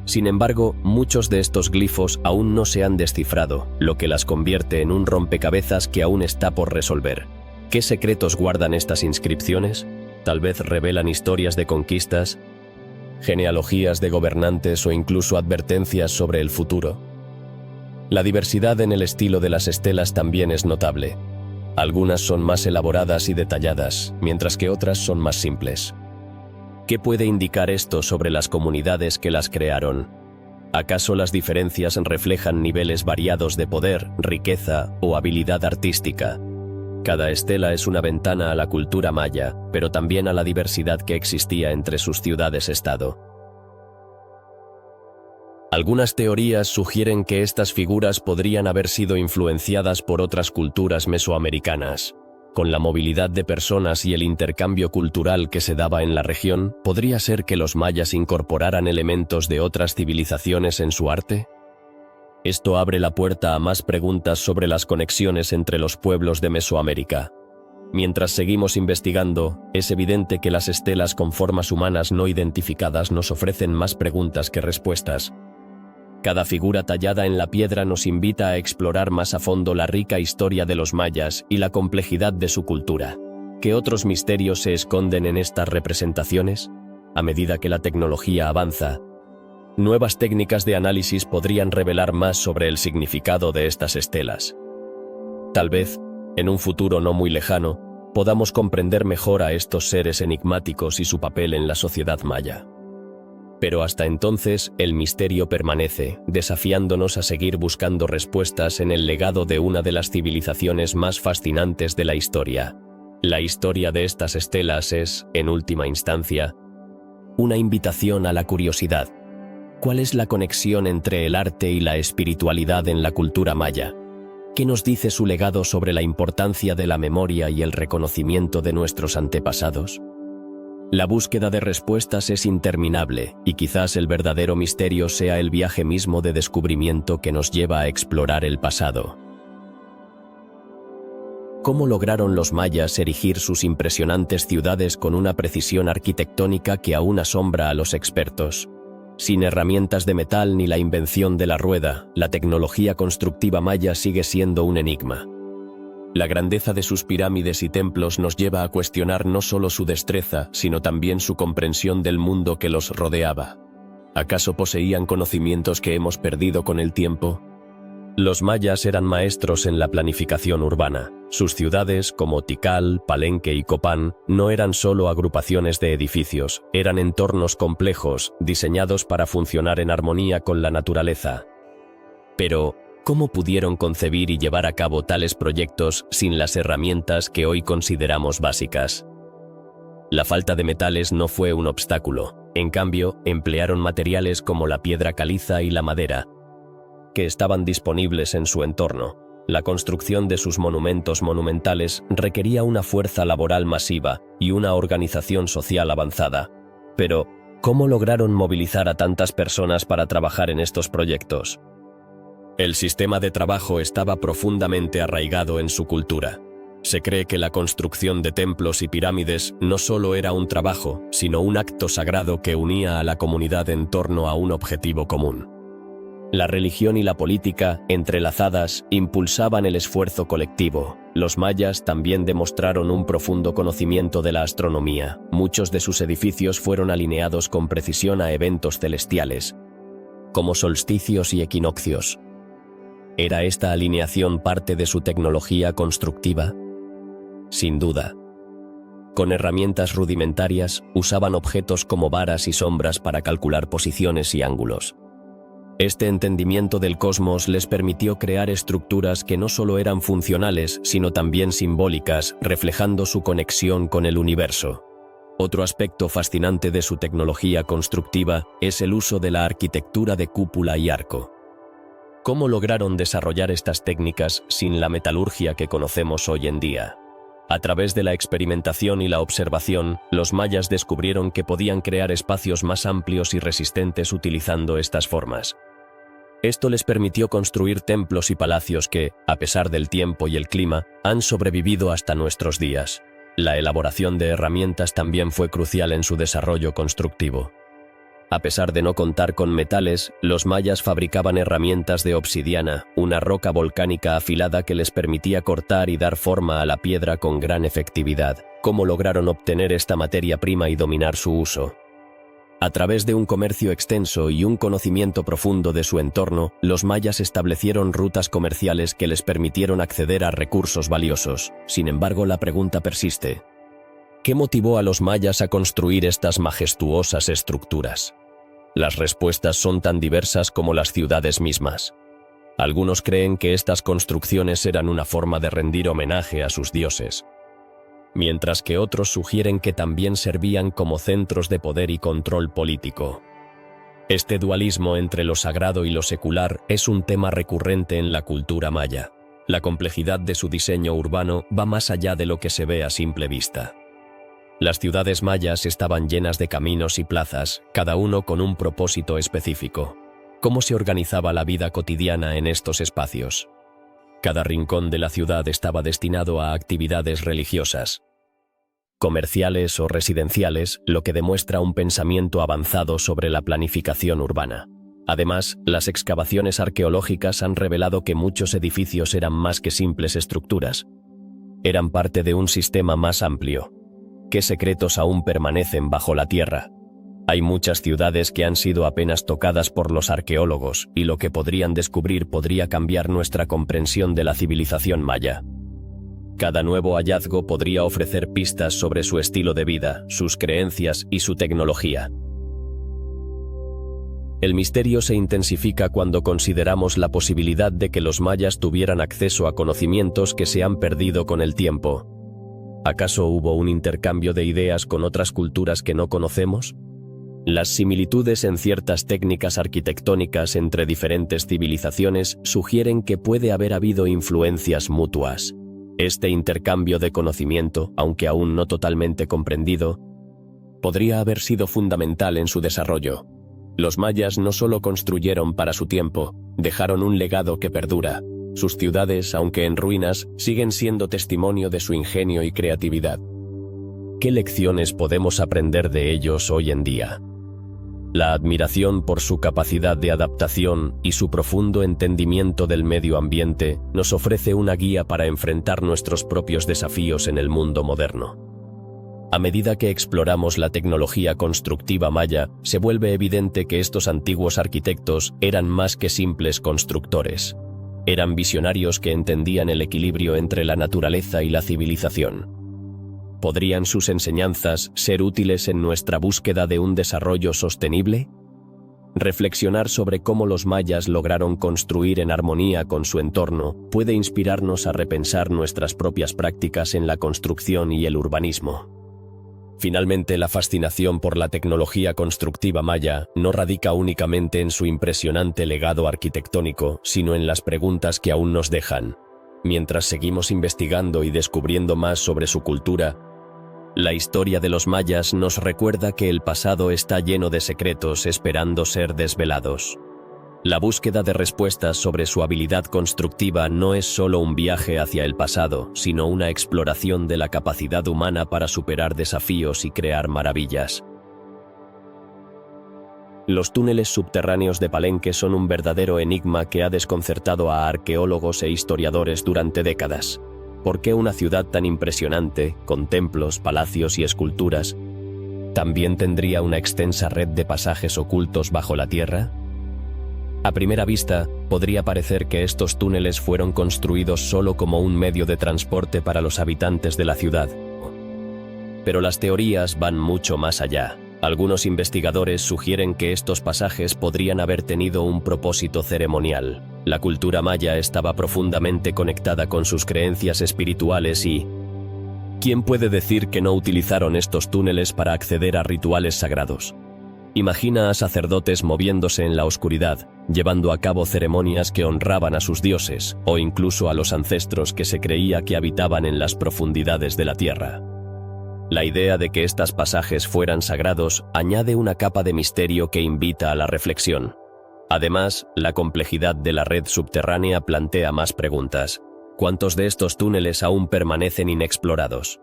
Speaker 1: Sin embargo, muchos de estos glifos aún no se han descifrado, lo que las convierte en un rompecabezas que aún está por resolver. ¿Qué secretos guardan estas inscripciones? Tal vez revelan historias de conquistas, genealogías de gobernantes o incluso advertencias sobre el futuro. La diversidad en el estilo de las estelas también es notable. Algunas son más elaboradas y detalladas, mientras que otras son más simples. ¿Qué puede indicar esto sobre las comunidades que las crearon? ¿Acaso las diferencias reflejan niveles variados de poder, riqueza o habilidad artística? Cada estela es una ventana a la cultura maya, pero también a la diversidad que existía entre sus ciudades-estado. Algunas teorías sugieren que estas figuras podrían haber sido influenciadas por otras culturas mesoamericanas. Con la movilidad de personas y el intercambio cultural que se daba en la región, ¿podría ser que los mayas incorporaran elementos de otras civilizaciones en su arte? Esto abre la puerta a más preguntas sobre las conexiones entre los pueblos de Mesoamérica. Mientras seguimos investigando, es evidente que las estelas con formas humanas no identificadas nos ofrecen más preguntas que respuestas. Cada figura tallada en la piedra nos invita a explorar más a fondo la rica historia de los mayas y la complejidad de su cultura. ¿Qué otros misterios se esconden en estas representaciones? A medida que la tecnología avanza, nuevas técnicas de análisis podrían revelar más sobre el significado de estas estelas. Tal vez, en un futuro no muy lejano, podamos comprender mejor a estos seres enigmáticos y su papel en la sociedad maya. Pero hasta entonces, el misterio permanece, desafiándonos a seguir buscando respuestas en el legado de una de las civilizaciones más fascinantes de la historia. La historia de estas estelas es, en última instancia, una invitación a la curiosidad. ¿Cuál es la conexión entre el arte y la espiritualidad en la cultura maya? ¿Qué nos dice su legado sobre la importancia de la memoria y el reconocimiento de nuestros antepasados? La búsqueda de respuestas es interminable, y quizás el verdadero misterio sea el viaje mismo de descubrimiento que nos lleva a explorar el pasado. ¿Cómo lograron los mayas erigir sus impresionantes ciudades con una precisión arquitectónica que aún asombra a los expertos? Sin herramientas de metal ni la invención de la rueda, la tecnología constructiva maya sigue siendo un enigma. La grandeza de sus pirámides y templos nos lleva a cuestionar no solo su destreza, sino también su comprensión del mundo que los rodeaba. ¿Acaso poseían conocimientos que hemos perdido con el tiempo? Los mayas eran maestros en la planificación urbana. Sus ciudades, como Tikal, Palenque y Copán, no eran solo agrupaciones de edificios, eran entornos complejos, diseñados para funcionar en armonía con la naturaleza. Pero, ¿cómo pudieron concebir y llevar a cabo tales proyectos sin las herramientas que hoy consideramos básicas? La falta de metales no fue un obstáculo. En cambio, emplearon materiales como la piedra caliza y la madera, que estaban disponibles en su entorno. La construcción de sus monumentos monumentales requería una fuerza laboral masiva y una organización social avanzada. Pero, ¿cómo lograron movilizar a tantas personas para trabajar en estos proyectos? El sistema de trabajo estaba profundamente arraigado en su cultura. Se cree que la construcción de templos y pirámides no solo era un trabajo, sino un acto sagrado que unía a la comunidad en torno a un objetivo común. La religión y la política, entrelazadas, impulsaban el esfuerzo colectivo. Los mayas también demostraron un profundo conocimiento de la astronomía. Muchos de sus edificios fueron alineados con precisión a eventos celestiales, como solsticios y equinoccios. ¿Era esta alineación parte de su tecnología constructiva? Sin duda. Con herramientas rudimentarias, usaban objetos como varas y sombras para calcular posiciones y ángulos. Este entendimiento del cosmos les permitió crear estructuras que no solo eran funcionales, sino también simbólicas, reflejando su conexión con el universo. Otro aspecto fascinante de su tecnología constructiva es el uso de la arquitectura de cúpula y arco. ¿Cómo lograron desarrollar estas técnicas sin la metalurgia que conocemos hoy en día? A través de la experimentación y la observación, los mayas descubrieron que podían crear espacios más amplios y resistentes utilizando estas formas. Esto les permitió construir templos y palacios que, a pesar del tiempo y el clima, han sobrevivido hasta nuestros días. La elaboración de herramientas también fue crucial en su desarrollo constructivo. A pesar de no contar con metales, los mayas fabricaban herramientas de obsidiana, una roca volcánica afilada que les permitía cortar y dar forma a la piedra con gran efectividad. ¿Cómo lograron obtener esta materia prima y dominar su uso? A través de un comercio extenso y un conocimiento profundo de su entorno, los mayas establecieron rutas comerciales que les permitieron acceder a recursos valiosos. Sin embargo, la pregunta persiste: ¿qué motivó a los mayas a construir estas majestuosas estructuras? Las respuestas son tan diversas como las ciudades mismas. Algunos creen que estas construcciones eran una forma de rendir homenaje a sus dioses, mientras que otros sugieren que también servían como centros de poder y control político. Este dualismo entre lo sagrado y lo secular es un tema recurrente en la cultura maya. La complejidad de su diseño urbano va más allá de lo que se ve a simple vista. Las ciudades mayas estaban llenas de caminos y plazas, cada uno con un propósito específico. ¿Cómo se organizaba la vida cotidiana en estos espacios? Cada rincón de la ciudad estaba destinado a actividades religiosas, comerciales o residenciales, lo que demuestra un pensamiento avanzado sobre la planificación urbana. Además, las excavaciones arqueológicas han revelado que muchos edificios eran más que simples estructuras. Eran parte de un sistema más amplio. ¿Qué secretos aún permanecen bajo la tierra? Hay muchas ciudades que han sido apenas tocadas por los arqueólogos, y lo que podrían descubrir podría cambiar nuestra comprensión de la civilización maya. Cada nuevo hallazgo podría ofrecer pistas sobre su estilo de vida, sus creencias y su tecnología. El misterio se intensifica cuando consideramos la posibilidad de que los mayas tuvieran acceso a conocimientos que se han perdido con el tiempo. ¿Acaso hubo un intercambio de ideas con otras culturas que no conocemos? Las similitudes en ciertas técnicas arquitectónicas entre diferentes civilizaciones sugieren que puede haber habido influencias mutuas. Este intercambio de conocimiento, aunque aún no totalmente comprendido, podría haber sido fundamental en su desarrollo. Los mayas no solo construyeron para su tiempo, dejaron un legado que perdura. Sus ciudades, aunque en ruinas, siguen siendo testimonio de su ingenio y creatividad. ¿Qué lecciones podemos aprender de ellos hoy en día? La admiración por su capacidad de adaptación y su profundo entendimiento del medio ambiente nos ofrece una guía para enfrentar nuestros propios desafíos en el mundo moderno. A medida que exploramos la tecnología constructiva maya, se vuelve evidente que estos antiguos arquitectos eran más que simples constructores. Eran visionarios que entendían el equilibrio entre la naturaleza y la civilización. ¿Podrían sus enseñanzas ser útiles en nuestra búsqueda de un desarrollo sostenible? Reflexionar sobre cómo los mayas lograron construir en armonía con su entorno puede inspirarnos a repensar nuestras propias prácticas en la construcción y el urbanismo. Finalmente, la fascinación por la tecnología constructiva maya no radica únicamente en su impresionante legado arquitectónico, sino en las preguntas que aún nos dejan. Mientras seguimos investigando y descubriendo más sobre su cultura, la historia de los mayas nos recuerda que el pasado está lleno de secretos esperando ser desvelados. La búsqueda de respuestas sobre su habilidad constructiva no es solo un viaje hacia el pasado, sino una exploración de la capacidad humana para superar desafíos y crear maravillas. Los túneles subterráneos de Palenque son un verdadero enigma que ha desconcertado a arqueólogos e historiadores durante décadas. ¿Por qué una ciudad tan impresionante, con templos, palacios y esculturas, también tendría una extensa red de pasajes ocultos bajo la tierra? A primera vista, podría parecer que estos túneles fueron construidos solo como un medio de transporte para los habitantes de la ciudad. Pero las teorías van mucho más allá. Algunos investigadores sugieren que estos pasajes podrían haber tenido un propósito ceremonial. La cultura maya estaba profundamente conectada con sus creencias espirituales y ¿quién puede decir que no utilizaron estos túneles para acceder a rituales sagrados? Imagina a sacerdotes moviéndose en la oscuridad, llevando a cabo ceremonias que honraban a sus dioses, o incluso a los ancestros que se creía que habitaban en las profundidades de la tierra. La idea de que estos pasajes fueran sagrados añade una capa de misterio que invita a la reflexión. Además, la complejidad de la red subterránea plantea más preguntas. ¿Cuántos de estos túneles aún permanecen inexplorados?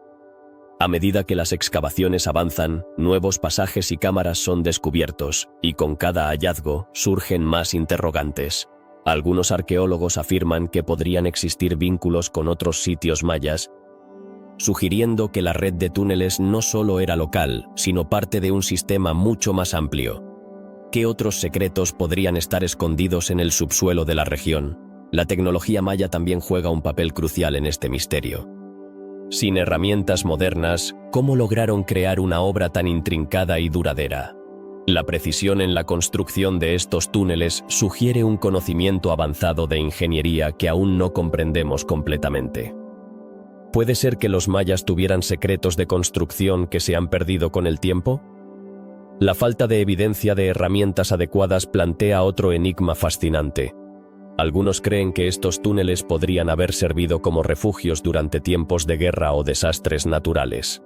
Speaker 1: A medida que las excavaciones avanzan, nuevos pasajes y cámaras son descubiertos, y con cada hallazgo surgen más interrogantes. Algunos arqueólogos afirman que podrían existir vínculos con otros sitios mayas, sugiriendo que la red de túneles no solo era local, sino parte de un sistema mucho más amplio. ¿Qué otros secretos podrían estar escondidos en el subsuelo de la región? La tecnología maya también juega un papel crucial en este misterio. Sin herramientas modernas, ¿cómo lograron crear una obra tan intrincada y duradera? La precisión en la construcción de estos túneles sugiere un conocimiento avanzado de ingeniería que aún no comprendemos completamente. ¿Puede ser que los mayas tuvieran secretos de construcción que se han perdido con el tiempo? La falta de evidencia de herramientas adecuadas plantea otro enigma fascinante. Algunos creen que estos túneles podrían haber servido como refugios durante tiempos de guerra o desastres naturales.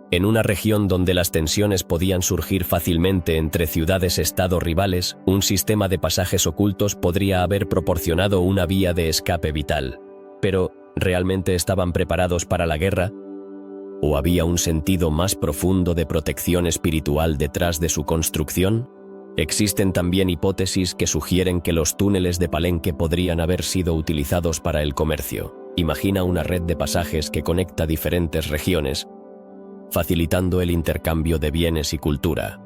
Speaker 1: En una región donde las tensiones podían surgir fácilmente entre ciudades-estado rivales, un sistema de pasajes ocultos podría haber proporcionado una vía de escape vital. Pero, ¿realmente estaban preparados para la guerra? ¿O había un sentido más profundo de protección espiritual detrás de su construcción? Existen también hipótesis que sugieren que los túneles de Palenque podrían haber sido utilizados para el comercio. Imagina una red de pasajes que conecta diferentes regiones, facilitando el intercambio de bienes y cultura.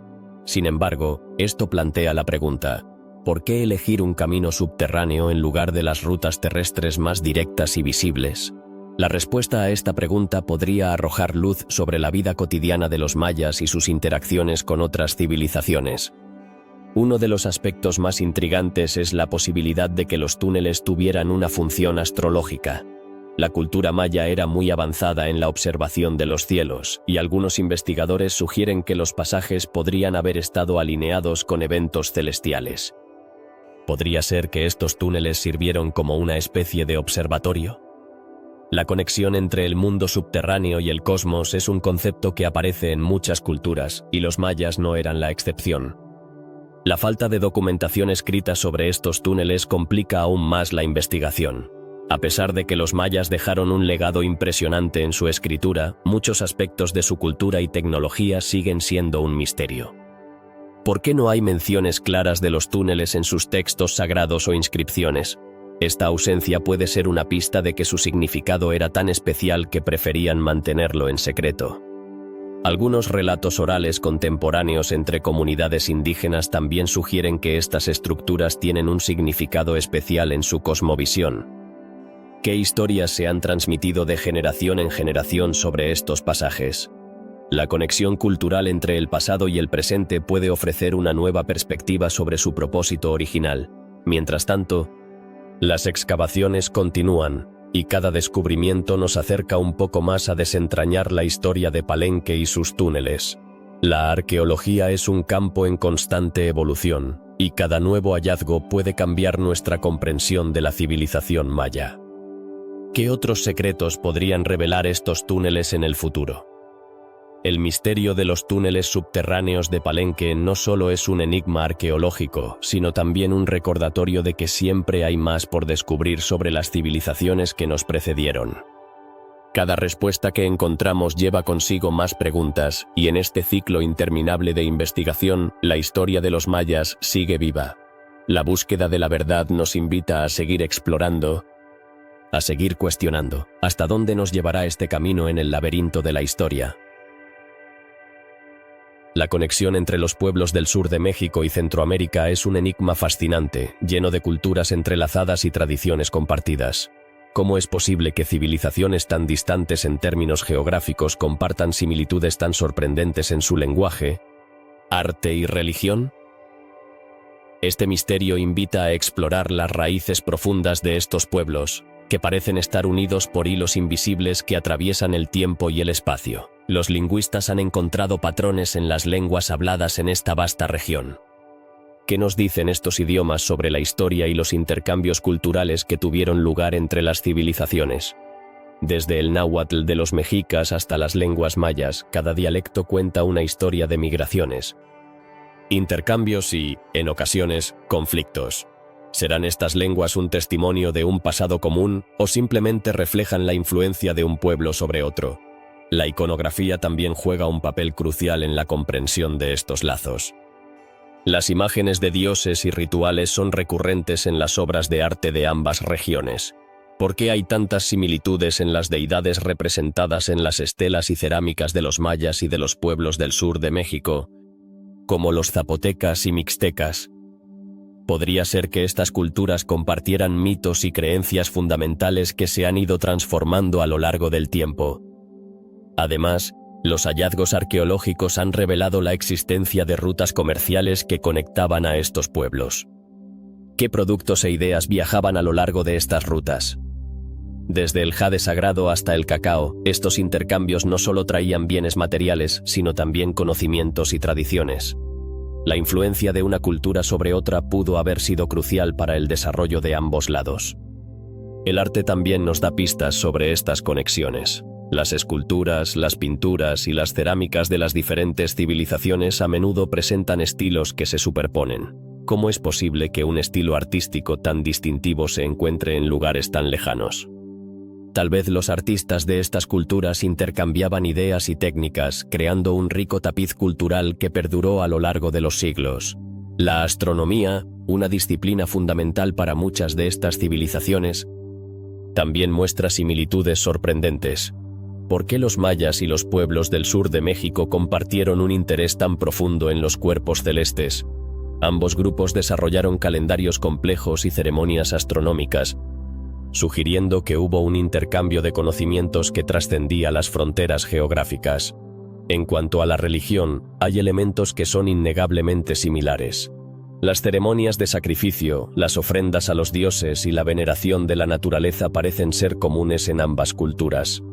Speaker 1: Sin embargo, esto plantea la pregunta: ¿por qué elegir un camino subterráneo en lugar de las rutas terrestres más directas y visibles? La respuesta a esta pregunta podría arrojar luz sobre la vida cotidiana de los mayas y sus interacciones con otras civilizaciones. Uno de los aspectos más intrigantes es la posibilidad de que los túneles tuvieran una función astrológica. La cultura maya era muy avanzada en la observación de los cielos, y algunos investigadores sugieren que los pasajes podrían haber estado alineados con eventos celestiales. ¿Podría ser que estos túneles sirvieron como una especie de observatorio? La conexión entre el mundo subterráneo y el cosmos es un concepto que aparece en muchas culturas, y los mayas no eran la excepción. La falta de documentación escrita sobre estos túneles complica aún más la investigación. A pesar de que los mayas dejaron un legado impresionante en su escritura, muchos aspectos de su cultura y tecnología siguen siendo un misterio. ¿Por qué no hay menciones claras de los túneles en sus textos sagrados o inscripciones? Esta ausencia puede ser una pista de que su significado era tan especial que preferían mantenerlo en secreto. Algunos relatos orales contemporáneos entre comunidades indígenas también sugieren que estas estructuras tienen un significado especial en su cosmovisión. ¿Qué historias se han transmitido de generación en generación sobre estos pasajes? La conexión cultural entre el pasado y el presente puede ofrecer una nueva perspectiva sobre su propósito original. Mientras tanto, las excavaciones continúan, y cada descubrimiento nos acerca un poco más a desentrañar la historia de Palenque y sus túneles. La arqueología es un campo en constante evolución, y cada nuevo hallazgo puede cambiar nuestra comprensión de la civilización maya. ¿Qué otros secretos podrían revelar estos túneles en el futuro? El misterio de los túneles subterráneos de Palenque no solo es un enigma arqueológico, sino también un recordatorio de que siempre hay más por descubrir sobre las civilizaciones que nos precedieron. Cada respuesta que encontramos lleva consigo más preguntas, y en este ciclo interminable de investigación, la historia de los mayas sigue viva. La búsqueda de la verdad nos invita a seguir explorando, a seguir cuestionando, ¿hasta dónde nos llevará este camino en el laberinto de la historia? La conexión entre los pueblos del sur de México y Centroamérica es un enigma fascinante, lleno de culturas entrelazadas y tradiciones compartidas. ¿Cómo es posible que civilizaciones tan distantes en términos geográficos compartan similitudes tan sorprendentes en su lenguaje, arte y religión? Este misterio invita a explorar las raíces profundas de estos pueblos, que parecen estar unidos por hilos invisibles que atraviesan el tiempo y el espacio. Los lingüistas han encontrado patrones en las lenguas habladas en esta vasta región. ¿Qué nos dicen estos idiomas sobre la historia y los intercambios culturales que tuvieron lugar entre las civilizaciones? Desde el náhuatl de los mexicas hasta las lenguas mayas, cada dialecto cuenta una historia de migraciones, intercambios y, en ocasiones, conflictos. ¿Serán estas lenguas un testimonio de un pasado común o simplemente reflejan la influencia de un pueblo sobre otro? La iconografía también juega un papel crucial en la comprensión de estos lazos. Las imágenes de dioses y rituales son recurrentes en las obras de arte de ambas regiones. ¿Por qué hay tantas similitudes en las deidades representadas en las estelas y cerámicas de los mayas y de los pueblos del sur de México, como los zapotecas y mixtecas? Podría ser que estas culturas compartieran mitos y creencias fundamentales que se han ido transformando a lo largo del tiempo. Además, los hallazgos arqueológicos han revelado la existencia de rutas comerciales que conectaban a estos pueblos. ¿Qué productos e ideas viajaban a lo largo de estas rutas? Desde el jade sagrado hasta el cacao, estos intercambios no solo traían bienes materiales, sino también conocimientos y tradiciones. La influencia de una cultura sobre otra pudo haber sido crucial para el desarrollo de ambos lados. El arte también nos da pistas sobre estas conexiones. Las esculturas, las pinturas y las cerámicas de las diferentes civilizaciones a menudo presentan estilos que se superponen. ¿Cómo es posible que un estilo artístico tan distintivo se encuentre en lugares tan lejanos? Tal vez los artistas de estas culturas intercambiaban ideas y técnicas, creando un rico tapiz cultural que perduró a lo largo de los siglos. La astronomía, una disciplina fundamental para muchas de estas civilizaciones, también muestra similitudes sorprendentes. ¿Por qué los mayas y los pueblos del sur de México compartieron un interés tan profundo en los cuerpos celestes? Ambos grupos desarrollaron calendarios complejos y ceremonias astronómicas, sugiriendo que hubo un intercambio de conocimientos que trascendía las fronteras geográficas. En cuanto a la religión, hay elementos que son innegablemente similares. Las ceremonias de sacrificio, las ofrendas a los dioses y la veneración de la naturaleza parecen ser comunes en ambas culturas.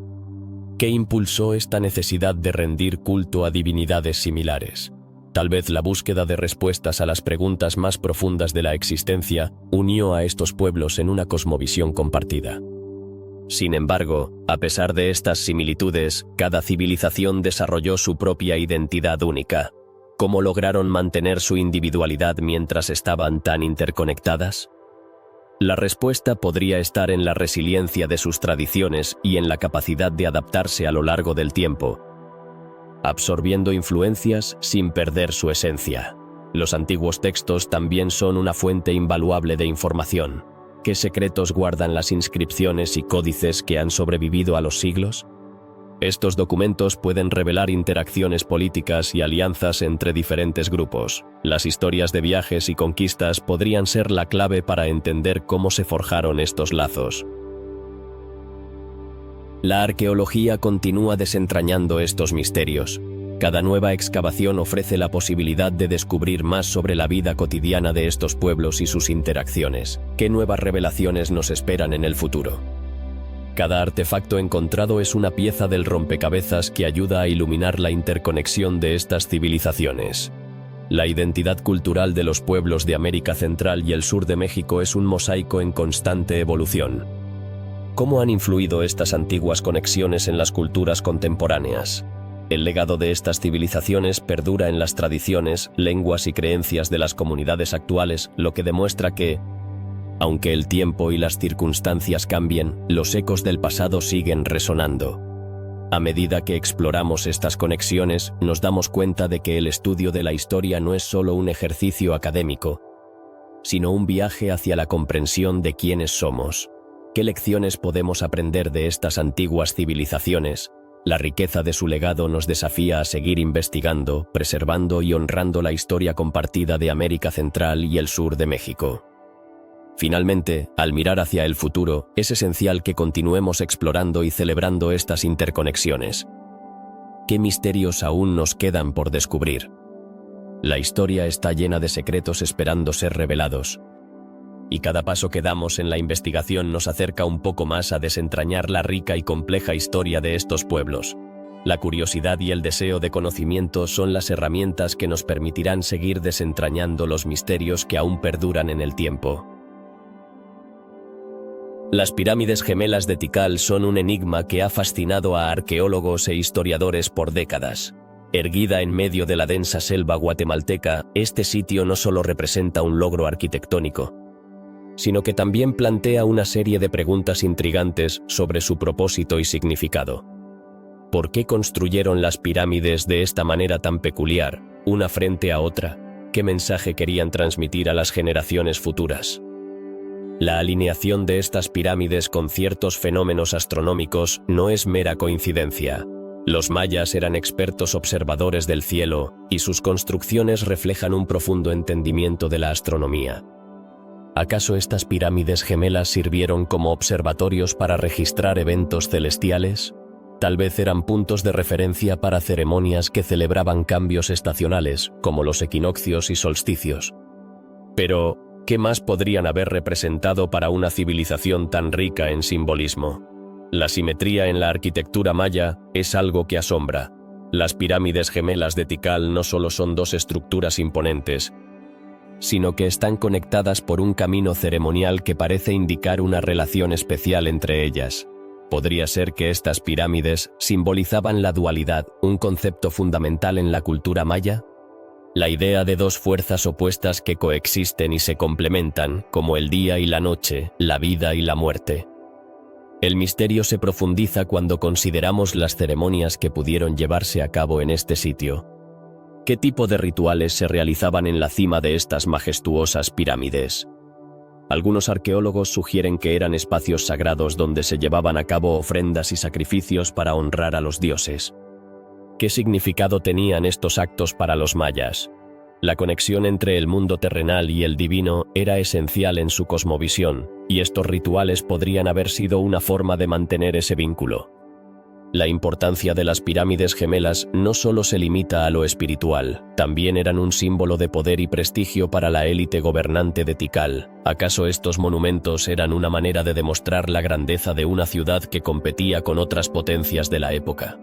Speaker 1: ¿Qué impulsó esta necesidad de rendir culto a divinidades similares? Tal vez la búsqueda de respuestas a las preguntas más profundas de la existencia unió a estos pueblos en una cosmovisión compartida. Sin embargo, a pesar de estas similitudes, cada civilización desarrolló su propia identidad única. ¿Cómo lograron mantener su individualidad mientras estaban tan interconectadas? La respuesta podría estar en la resiliencia de sus tradiciones y en la capacidad de adaptarse a lo largo del tiempo, absorbiendo influencias sin perder su esencia. Los antiguos textos también son una fuente invaluable de información. ¿Qué secretos guardan las inscripciones y códices que han sobrevivido a los siglos? Estos documentos pueden revelar interacciones políticas y alianzas entre diferentes grupos. Las historias de viajes y conquistas podrían ser la clave para entender cómo se forjaron estos lazos. La arqueología continúa desentrañando estos misterios. Cada nueva excavación ofrece la posibilidad de descubrir más sobre la vida cotidiana de estos pueblos y sus interacciones. ¿Qué nuevas revelaciones nos esperan en el futuro? Cada artefacto encontrado es una pieza del rompecabezas que ayuda a iluminar la interconexión de estas civilizaciones. La identidad cultural de los pueblos de América Central y el sur de México es un mosaico en constante evolución. ¿Cómo han influido estas antiguas conexiones en las culturas contemporáneas? El legado de estas civilizaciones perdura en las tradiciones, lenguas y creencias de las comunidades actuales, lo que demuestra que, aunque el tiempo y las circunstancias cambien, los ecos del pasado siguen resonando. A medida que exploramos estas conexiones, nos damos cuenta de que el estudio de la historia no es solo un ejercicio académico, sino un viaje hacia la comprensión de quiénes somos. ¿Qué lecciones podemos aprender de estas antiguas civilizaciones? La riqueza de su legado nos desafía a seguir investigando, preservando y honrando la historia compartida de América Central y el sur de México. Finalmente, al mirar hacia el futuro, es esencial que continuemos explorando y celebrando estas interconexiones. ¿Qué misterios aún nos quedan por descubrir? La historia está llena de secretos esperando ser revelados, y cada paso que damos en la investigación nos acerca un poco más a desentrañar la rica y compleja historia de estos pueblos. La curiosidad y el deseo de conocimiento son las herramientas que nos permitirán seguir desentrañando los misterios que aún perduran en el tiempo. Las pirámides gemelas de Tikal son un enigma que ha fascinado a arqueólogos e historiadores por décadas. Erguida en medio de la densa selva guatemalteca, este sitio no solo representa un logro arquitectónico, sino que también plantea una serie de preguntas intrigantes sobre su propósito y significado. ¿Por qué construyeron las pirámides de esta manera tan peculiar, una frente a otra? ¿Qué mensaje querían transmitir a las generaciones futuras? La alineación de estas pirámides con ciertos fenómenos astronómicos no es mera coincidencia. Los mayas eran expertos observadores del cielo, y sus construcciones reflejan un profundo entendimiento de la astronomía. ¿Acaso estas pirámides gemelas sirvieron como observatorios para registrar eventos celestiales? Tal vez eran puntos de referencia para ceremonias que celebraban cambios estacionales, como los equinoccios y solsticios. Pero, ¿qué más podrían haber representado para una civilización tan rica en simbolismo? La simetría en la arquitectura maya es algo que asombra. Las pirámides gemelas de Tikal no solo son dos estructuras imponentes, sino que están conectadas por un camino ceremonial que parece indicar una relación especial entre ellas. ¿Podría ser que estas pirámides simbolizaban la dualidad, un concepto fundamental en la cultura maya? La idea de dos fuerzas opuestas que coexisten y se complementan, como el día y la noche, la vida y la muerte. El misterio se profundiza cuando consideramos las ceremonias que pudieron llevarse a cabo en este sitio. ¿Qué tipo de rituales se realizaban en la cima de estas majestuosas pirámides? Algunos arqueólogos sugieren que eran espacios sagrados donde se llevaban a cabo ofrendas y sacrificios para honrar a los dioses. ¿Qué significado tenían estos actos para los mayas? La conexión entre el mundo terrenal y el divino era esencial en su cosmovisión, y estos rituales podrían haber sido una forma de mantener ese vínculo. La importancia de las pirámides gemelas no solo se limita a lo espiritual, también eran un símbolo de poder y prestigio para la élite gobernante de Tikal. ¿Acaso estos monumentos eran una manera de demostrar la grandeza de una ciudad que competía con otras potencias de la época?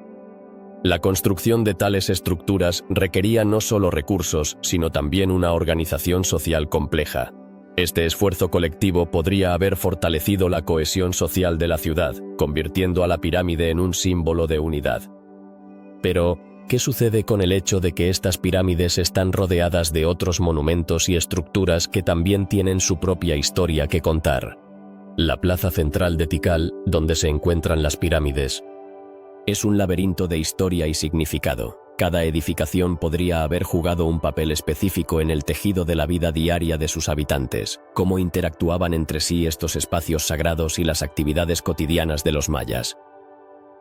Speaker 1: La construcción de tales estructuras requería no solo recursos, sino también una organización social compleja. Este esfuerzo colectivo podría haber fortalecido la cohesión social de la ciudad, convirtiendo a la pirámide en un símbolo de unidad. Pero, ¿qué sucede con el hecho de que estas pirámides están rodeadas de otros monumentos y estructuras que también tienen su propia historia que contar? La plaza central de Tikal, donde se encuentran las pirámides, es un laberinto de historia y significado. Cada edificación podría haber jugado un papel específico en el tejido de la vida diaria de sus habitantes, cómo interactuaban entre sí estos espacios sagrados y las actividades cotidianas de los mayas.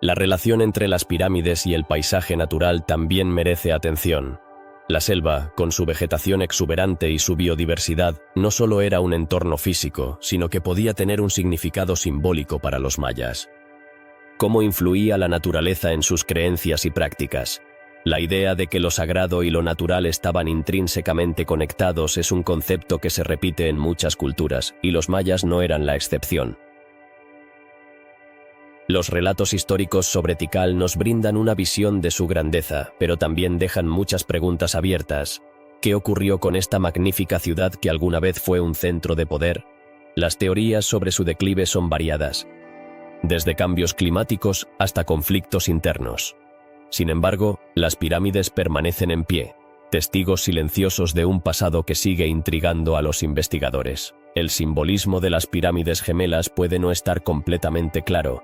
Speaker 1: La relación entre las pirámides y el paisaje natural también merece atención. La selva, con su vegetación exuberante y su biodiversidad, no solo era un entorno físico, sino que podía tener un significado simbólico para los mayas. ¿Cómo influía la naturaleza en sus creencias y prácticas? La idea de que lo sagrado y lo natural estaban intrínsecamente conectados es un concepto que se repite en muchas culturas, y los mayas no eran la excepción. Los relatos históricos sobre Tikal nos brindan una visión de su grandeza, pero también dejan muchas preguntas abiertas. ¿Qué ocurrió con esta magnífica ciudad que alguna vez fue un centro de poder? Las teorías sobre su declive son variadas, desde cambios climáticos hasta conflictos internos. Sin embargo, las pirámides permanecen en pie, testigos silenciosos de un pasado que sigue intrigando a los investigadores. El simbolismo de las pirámides gemelas puede no estar completamente claro,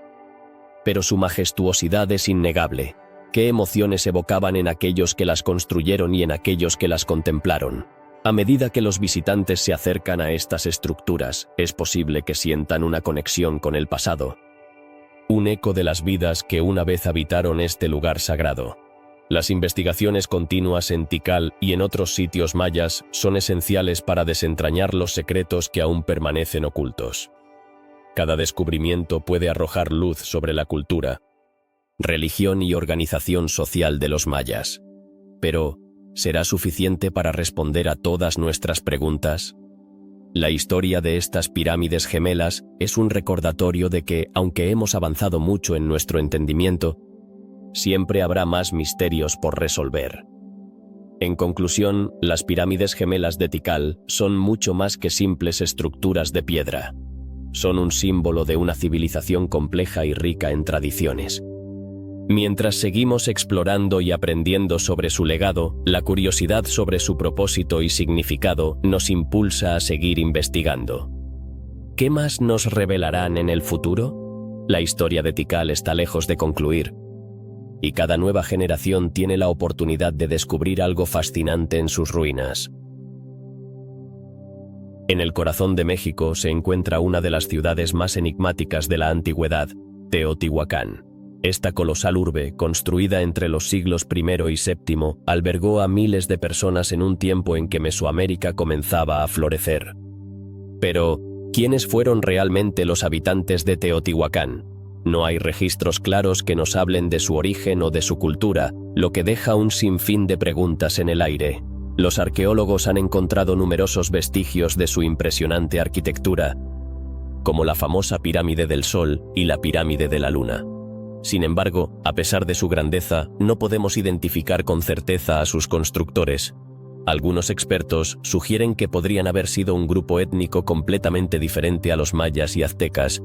Speaker 1: pero su majestuosidad es innegable. ¿Qué emociones evocaban en aquellos que las construyeron y en aquellos que las contemplaron? A medida que los visitantes se acercan a estas estructuras, es posible que sientan una conexión con el pasado, un eco de las vidas que una vez habitaron este lugar sagrado. Las investigaciones continuas en Tikal y en otros sitios mayas son esenciales para desentrañar los secretos que aún permanecen ocultos. Cada descubrimiento puede arrojar luz sobre la cultura, religión y organización social de los mayas. Pero, ¿será suficiente para responder a todas nuestras preguntas? La historia de estas pirámides gemelas es un recordatorio de que, aunque hemos avanzado mucho en nuestro entendimiento, siempre habrá más misterios por resolver. En conclusión, las pirámides gemelas de Tikal son mucho más que simples estructuras de piedra. Son un símbolo de una civilización compleja y rica en tradiciones. Mientras seguimos explorando y aprendiendo sobre su legado, la curiosidad sobre su propósito y significado nos impulsa a seguir investigando. ¿Qué más nos revelarán en el futuro? La historia de Tikal está lejos de concluir, y cada nueva generación tiene la oportunidad de descubrir algo fascinante en sus ruinas. En el corazón de México se encuentra una de las ciudades más enigmáticas de la antigüedad, Teotihuacán. Esta colosal urbe, construida entre los siglos I y VII, albergó a miles de personas en un tiempo en que Mesoamérica comenzaba a florecer. Pero, ¿quiénes fueron realmente los habitantes de Teotihuacán? No hay registros claros que nos hablen de su origen o de su cultura, lo que deja un sinfín de preguntas en el aire. Los arqueólogos han encontrado numerosos vestigios de su impresionante arquitectura, como la famosa Pirámide del Sol y la Pirámide de la Luna. Sin embargo, a pesar de su grandeza, no podemos identificar con certeza a sus constructores. Algunos expertos sugieren que podrían haber sido un grupo étnico completamente diferente a los mayas y aztecas,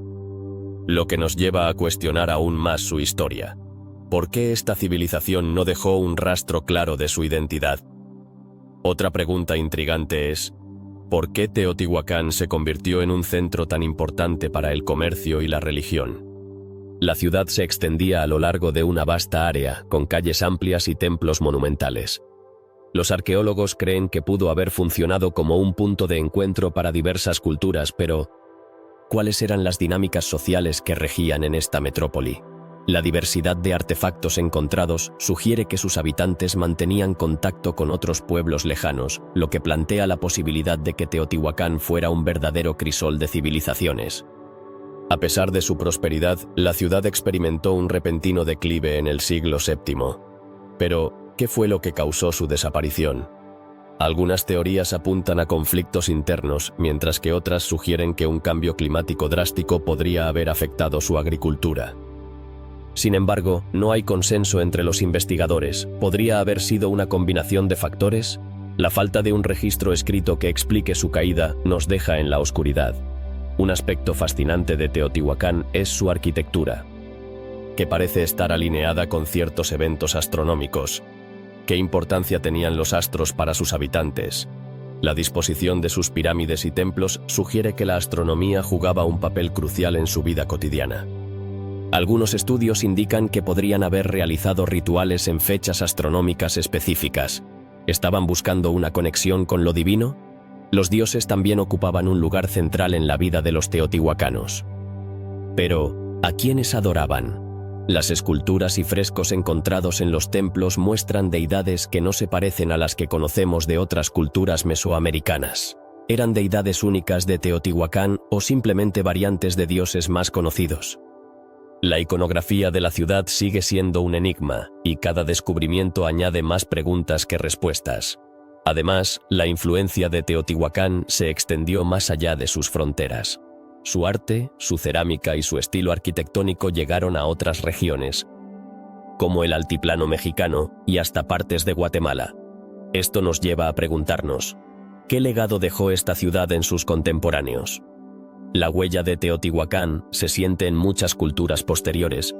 Speaker 1: lo que nos lleva a cuestionar aún más su historia. ¿Por qué esta civilización no dejó un rastro claro de su identidad? Otra pregunta intrigante es, ¿por qué Teotihuacán se convirtió en un centro tan importante para el comercio y la religión? La ciudad se extendía a lo largo de una vasta área, con calles amplias y templos monumentales. Los arqueólogos creen que pudo haber funcionado como un punto de encuentro para diversas culturas, pero ¿cuáles eran las dinámicas sociales que regían en esta metrópoli? La diversidad de artefactos encontrados sugiere que sus habitantes mantenían contacto con otros pueblos lejanos, lo que plantea la posibilidad de que Teotihuacán fuera un verdadero crisol de civilizaciones. A pesar de su prosperidad, la ciudad experimentó un repentino declive en el siglo VII. Pero, ¿qué fue lo que causó su desaparición? Algunas teorías apuntan a conflictos internos, mientras que otras sugieren que un cambio climático drástico podría haber afectado su agricultura. Sin embargo, no hay consenso entre los investigadores. ¿Podría haber sido una combinación de factores? La falta de un registro escrito que explique su caída nos deja en la oscuridad. Un aspecto fascinante de Teotihuacán es su arquitectura, que parece estar alineada con ciertos eventos astronómicos. ¿Qué importancia tenían los astros para sus habitantes? La disposición de sus pirámides y templos sugiere que la astronomía jugaba un papel crucial en su vida cotidiana. Algunos estudios indican que podrían haber realizado rituales en fechas astronómicas específicas. ¿Estaban buscando una conexión con lo divino? Los dioses también ocupaban un lugar central en la vida de los teotihuacanos. Pero, ¿a quiénes adoraban? Las esculturas y frescos encontrados en los templos muestran deidades que no se parecen a las que conocemos de otras culturas mesoamericanas. ¿Eran deidades únicas de Teotihuacán o simplemente variantes de dioses más conocidos? La iconografía de la ciudad sigue siendo un enigma, y cada descubrimiento añade más preguntas que respuestas. Además, la influencia de Teotihuacán se extendió más allá de sus fronteras. Su arte, su cerámica y su estilo arquitectónico llegaron a otras regiones, como el altiplano mexicano y hasta partes de Guatemala. Esto nos lleva a preguntarnos, ¿qué legado dejó esta ciudad en sus contemporáneos? La huella de Teotihuacán se siente en muchas culturas posteriores,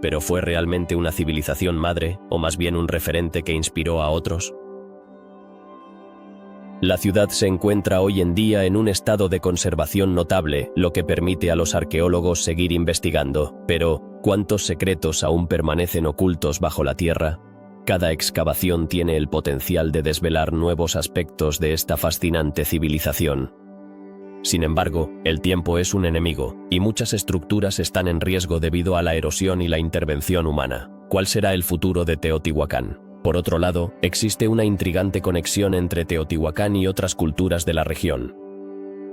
Speaker 1: pero ¿fue realmente una civilización madre o más bien un referente que inspiró a otros? La ciudad se encuentra hoy en día en un estado de conservación notable, lo que permite a los arqueólogos seguir investigando. Pero, ¿cuántos secretos aún permanecen ocultos bajo la tierra? Cada excavación tiene el potencial de desvelar nuevos aspectos de esta fascinante civilización. Sin embargo, el tiempo es un enemigo, y muchas estructuras están en riesgo debido a la erosión y la intervención humana. ¿Cuál será el futuro de Teotihuacán? Por otro lado, existe una intrigante conexión entre Teotihuacán y otras culturas de la región.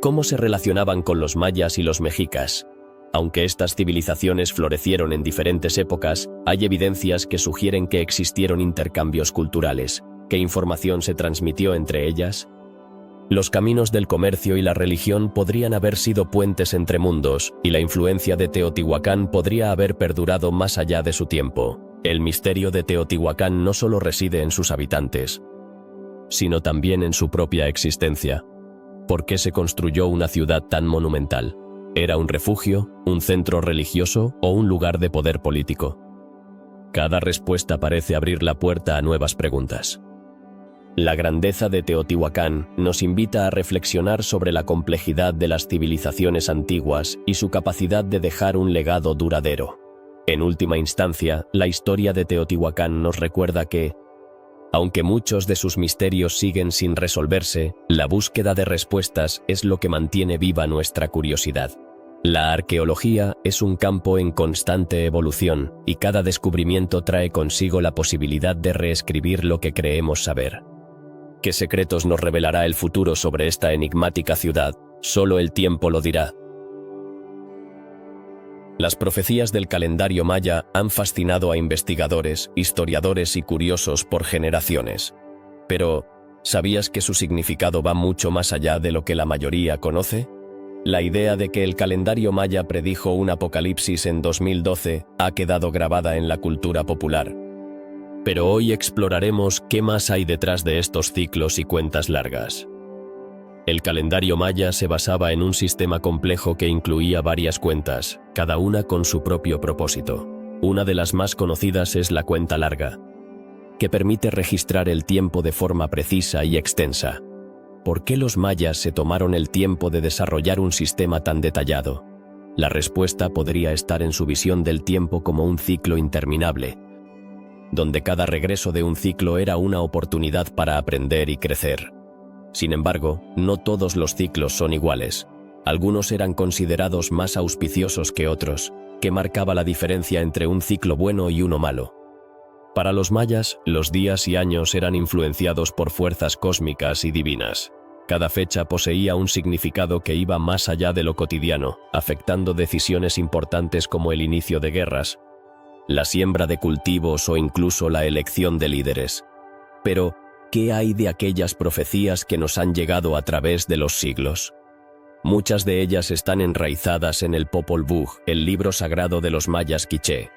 Speaker 1: ¿Cómo se relacionaban con los mayas y los mexicas? Aunque estas civilizaciones florecieron en diferentes épocas, hay evidencias que sugieren que existieron intercambios culturales. ¿Qué información se transmitió entre ellas? Los caminos del comercio y la religión podrían haber sido puentes entre mundos, y la influencia de Teotihuacán podría haber perdurado más allá de su tiempo. El misterio de Teotihuacán no solo reside en sus habitantes, sino también en su propia existencia. ¿Por qué se construyó una ciudad tan monumental? ¿Era un refugio, un centro religioso o un lugar de poder político? Cada respuesta parece abrir la puerta a nuevas preguntas. La grandeza de Teotihuacán nos invita a reflexionar sobre la complejidad de las civilizaciones antiguas y su capacidad de dejar un legado duradero. En última instancia, la historia de Teotihuacán nos recuerda que, aunque muchos de sus misterios siguen sin resolverse, la búsqueda de respuestas es lo que mantiene viva nuestra curiosidad. La arqueología es un campo en constante evolución, y cada descubrimiento trae consigo la posibilidad de reescribir lo que creemos saber. ¿Qué secretos nos revelará el futuro sobre esta enigmática ciudad? Solo el tiempo lo dirá. Las profecías del calendario maya han fascinado a investigadores, historiadores y curiosos por generaciones. Pero, ¿sabías que su significado va mucho más allá de lo que la mayoría conoce? La idea de que el calendario maya predijo un apocalipsis en 2012 ha quedado grabada en la cultura popular. Pero hoy exploraremos qué más hay detrás de estos ciclos y cuentas largas. El calendario maya se basaba en un sistema complejo que incluía varias cuentas, cada una con su propio propósito. Una de las más conocidas es la cuenta larga, que permite registrar el tiempo de forma precisa y extensa. ¿Por qué los mayas se tomaron el tiempo de desarrollar un sistema tan detallado? La respuesta podría estar en su visión del tiempo como un ciclo interminable, donde cada regreso de un ciclo era una oportunidad para aprender y crecer. Sin embargo, no todos los ciclos son iguales. Algunos eran considerados más auspiciosos que otros, que marcaba la diferencia entre un ciclo bueno y uno malo. Para los mayas, los días y años eran influenciados por fuerzas cósmicas y divinas. Cada fecha poseía un significado que iba más allá de lo cotidiano, afectando decisiones importantes como el inicio de guerras, la siembra de cultivos o incluso la elección de líderes. Pero, ¿qué hay de aquellas profecías que nos han llegado a través de los siglos? Muchas de ellas están enraizadas en el Popol Vuh, el libro sagrado de los mayas quiché.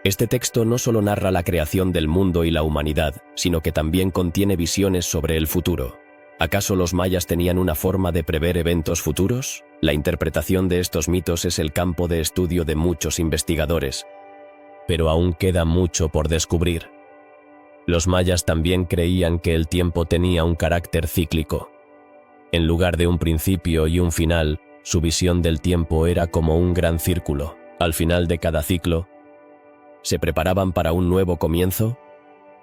Speaker 1: Este texto no solo narra la creación del mundo y la humanidad, sino que también contiene visiones sobre el futuro. ¿Acaso los mayas tenían una forma de prever eventos futuros? La interpretación de estos mitos es el campo de estudio de muchos investigadores. Pero aún queda mucho por descubrir. Los mayas también creían que el tiempo tenía un carácter cíclico. En lugar de un principio y un final, su visión del tiempo era como un gran círculo. Al final de cada ciclo, ¿se preparaban para un nuevo comienzo?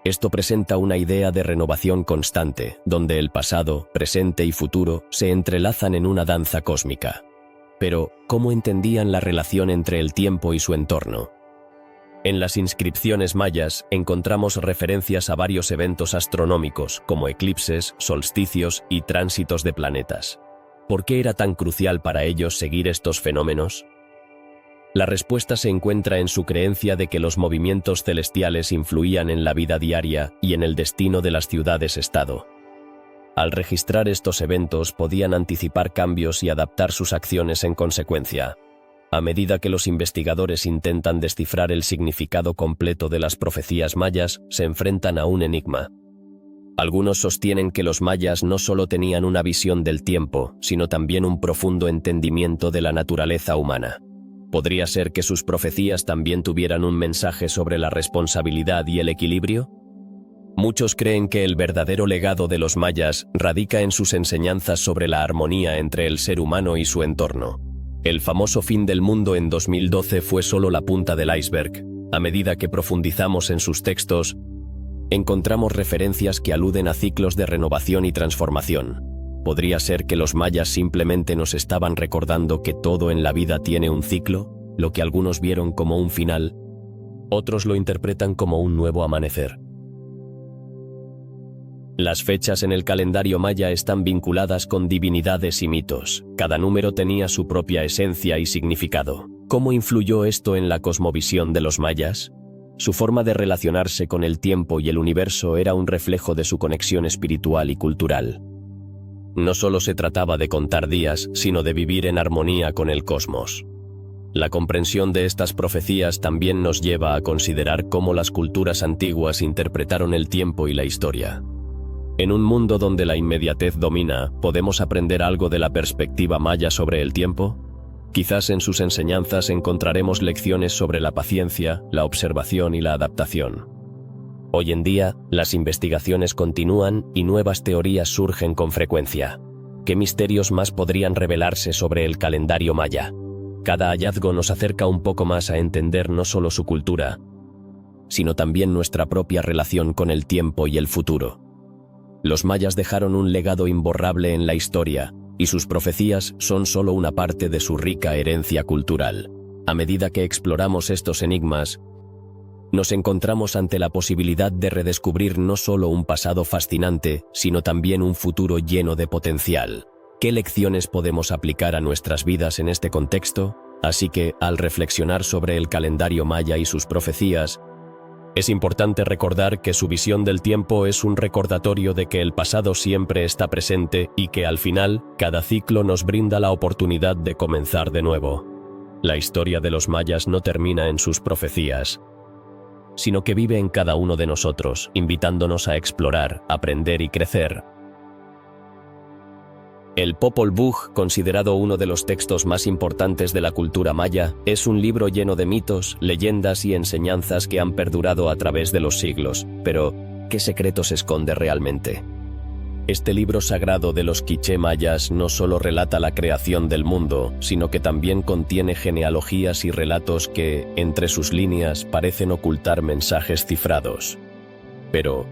Speaker 1: Esto presenta una idea de renovación constante, donde el pasado, presente y futuro se entrelazan en una danza cósmica. Pero, ¿cómo entendían la relación entre el tiempo y su entorno? En las inscripciones mayas encontramos referencias a varios eventos astronómicos, como eclipses, solsticios y tránsitos de planetas. ¿Por qué era tan crucial para ellos seguir estos fenómenos? La respuesta se encuentra en su creencia de que los movimientos celestiales influían en la vida diaria y en el destino de las ciudades-estado. Al registrar estos eventos podían anticipar cambios y adaptar sus acciones en consecuencia. A medida que los investigadores intentan descifrar el significado completo de las profecías mayas, se enfrentan a un enigma. Algunos sostienen que los mayas no solo tenían una visión del tiempo, sino también un profundo entendimiento de la naturaleza humana. ¿Podría ser que sus profecías también tuvieran un mensaje sobre la responsabilidad y el equilibrio? Muchos creen que el verdadero legado de los mayas radica en sus enseñanzas sobre la armonía entre el ser humano y su entorno. El famoso fin del mundo en 2012 fue solo la punta del iceberg. A medida que profundizamos en sus textos, encontramos referencias que aluden a ciclos de renovación y transformación. ¿Podría ser que los mayas simplemente nos estaban recordando que todo en la vida tiene un ciclo? Lo que algunos vieron como un final, otros lo interpretan como un nuevo amanecer. Las fechas en el calendario maya están vinculadas con divinidades y mitos. Cada número tenía su propia esencia y significado. ¿Cómo influyó esto en la cosmovisión de los mayas? Su forma de relacionarse con el tiempo y el universo era un reflejo de su conexión espiritual y cultural. No solo se trataba de contar días, sino de vivir en armonía con el cosmos. La comprensión de estas profecías también nos lleva a considerar cómo las culturas antiguas interpretaron el tiempo y la historia. En un mundo donde la inmediatez domina, ¿podemos aprender algo de la perspectiva maya sobre el tiempo? Quizás en sus enseñanzas encontraremos lecciones sobre la paciencia, la observación y la adaptación. Hoy en día, las investigaciones continúan y nuevas teorías surgen con frecuencia. ¿Qué misterios más podrían revelarse sobre el calendario maya? Cada hallazgo nos acerca un poco más a entender no solo su cultura, sino también nuestra propia relación con el tiempo y el futuro. Los mayas dejaron un legado imborrable en la historia, y sus profecías son solo una parte de su rica herencia cultural. A medida que exploramos estos enigmas, nos encontramos ante la posibilidad de redescubrir no solo un pasado fascinante, sino también un futuro lleno de potencial. ¿Qué lecciones podemos aplicar a nuestras vidas en este contexto? Así que, al reflexionar sobre el calendario maya y sus profecías, es importante recordar que su visión del tiempo es un recordatorio de que el pasado siempre está presente y que al final, cada ciclo nos brinda la oportunidad de comenzar de nuevo. La historia de los mayas no termina en sus profecías, sino que vive en cada uno de nosotros, invitándonos a explorar, aprender y crecer. El Popol Vuh, considerado uno de los textos más importantes de la cultura maya, es un libro lleno de mitos, leyendas y enseñanzas que han perdurado a través de los siglos. Pero, ¿qué secretos esconde realmente? Este libro sagrado de los quiché mayas no solo relata la creación del mundo, sino que también contiene genealogías y relatos que, entre sus líneas, parecen ocultar mensajes cifrados. Pero,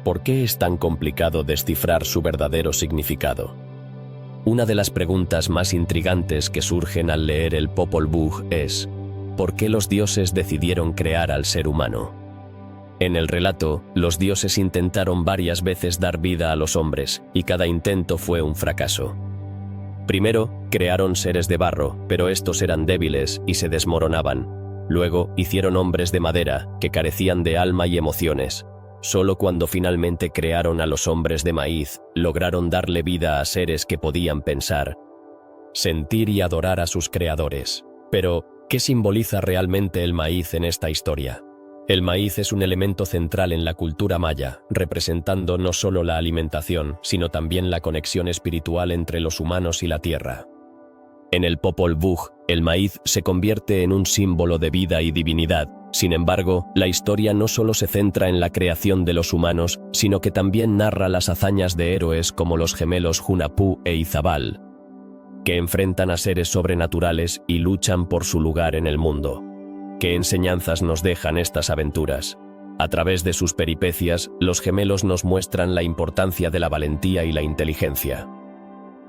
Speaker 1: ¿por qué es tan complicado descifrar su verdadero significado? Una de las preguntas más intrigantes que surgen al leer el Popol Vuh es: ¿por qué los dioses decidieron crear al ser humano? En el relato, los dioses intentaron varias veces dar vida a los hombres, y cada intento fue un fracaso. Primero, crearon seres de barro, pero estos eran débiles y se desmoronaban. Luego, hicieron hombres de madera, que carecían de alma y emociones. Solo cuando finalmente crearon a los hombres de maíz, lograron darle vida a seres que podían pensar, sentir y adorar a sus creadores. Pero, ¿qué simboliza realmente el maíz en esta historia? El maíz es un elemento central en la cultura maya, representando no solo la alimentación, sino también la conexión espiritual entre los humanos y la tierra. En el Popol Vuh, el maíz se convierte en un símbolo de vida y divinidad. Sin embargo, la historia no solo se centra en la creación de los humanos, sino que también narra las hazañas de héroes como los gemelos Hunahpu e Izabal, que enfrentan a seres sobrenaturales y luchan por su lugar en el mundo. ¿Qué enseñanzas nos dejan estas aventuras? A través de sus peripecias, los gemelos nos muestran la importancia de la valentía y la inteligencia.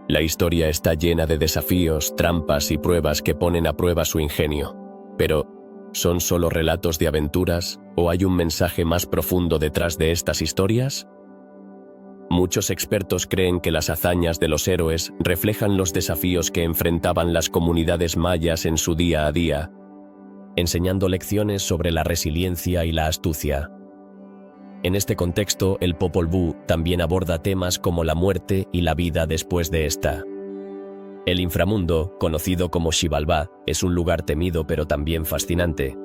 Speaker 1: La historia está llena de desafíos, trampas y pruebas que ponen a prueba su ingenio. Pero, ¿son solo relatos de aventuras, o hay un mensaje más profundo detrás de estas historias? Muchos expertos creen que las hazañas de los héroes reflejan los desafíos que enfrentaban las comunidades mayas en su día a día, enseñando lecciones sobre la resiliencia y la astucia. En este contexto, el Popol Vuh también aborda temas como la muerte y la vida después de esta. El inframundo, conocido como Xibalbá, es un lugar temido pero también fascinante,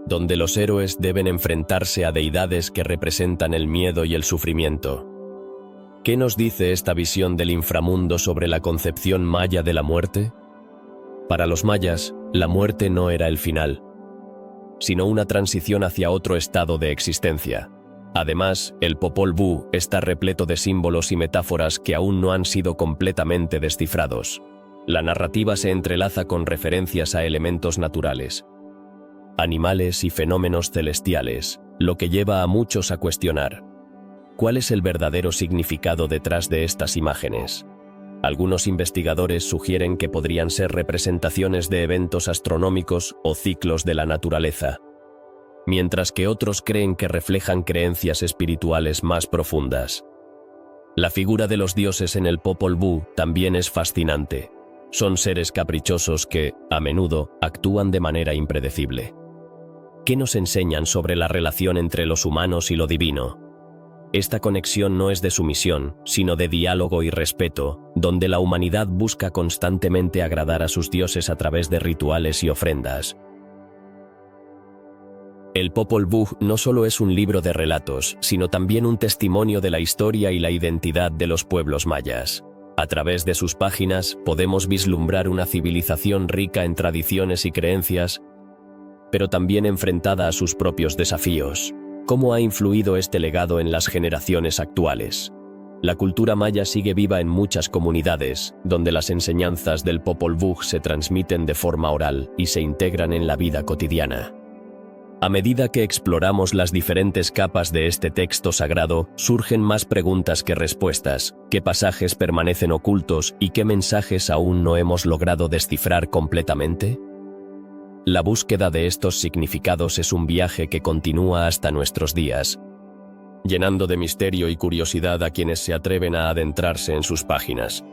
Speaker 1: donde los héroes deben enfrentarse a deidades que representan el miedo y el sufrimiento. ¿Qué nos dice esta visión del inframundo sobre la concepción maya de la muerte? Para los mayas, la muerte no era el final, sino una transición hacia otro estado de existencia. Además, el Popol Vuh está repleto de símbolos y metáforas que aún no han sido completamente descifrados. La narrativa se entrelaza con referencias a elementos naturales, animales y fenómenos celestiales, lo que lleva a muchos a cuestionar: ¿cuál es el verdadero significado detrás de estas imágenes? Algunos investigadores sugieren que podrían ser representaciones de eventos astronómicos o ciclos de la naturaleza, mientras que otros creen que reflejan creencias espirituales más profundas. La figura de los dioses en el Popol Vuh también es fascinante. Son seres caprichosos que, a menudo, actúan de manera impredecible. ¿Qué nos enseñan sobre la relación entre los humanos y lo divino? Esta conexión no es de sumisión, sino de diálogo y respeto, donde la humanidad busca constantemente agradar a sus dioses a través de rituales y ofrendas. El Popol Vuh no solo es un libro de relatos, sino también un testimonio de la historia y la identidad de los pueblos mayas. A través de sus páginas podemos vislumbrar una civilización rica en tradiciones y creencias, pero también enfrentada a sus propios desafíos. ¿Cómo ha influido este legado en las generaciones actuales? La cultura maya sigue viva en muchas comunidades, donde las enseñanzas del Popol Vuh se transmiten de forma oral y se integran en la vida cotidiana. A medida que exploramos las diferentes capas de este texto sagrado, surgen más preguntas que respuestas, qué pasajes permanecen ocultos y qué mensajes aún no hemos logrado descifrar completamente. La búsqueda de estos significados es un viaje que continúa hasta nuestros días, llenando de misterio y curiosidad a quienes se atreven a adentrarse en sus páginas.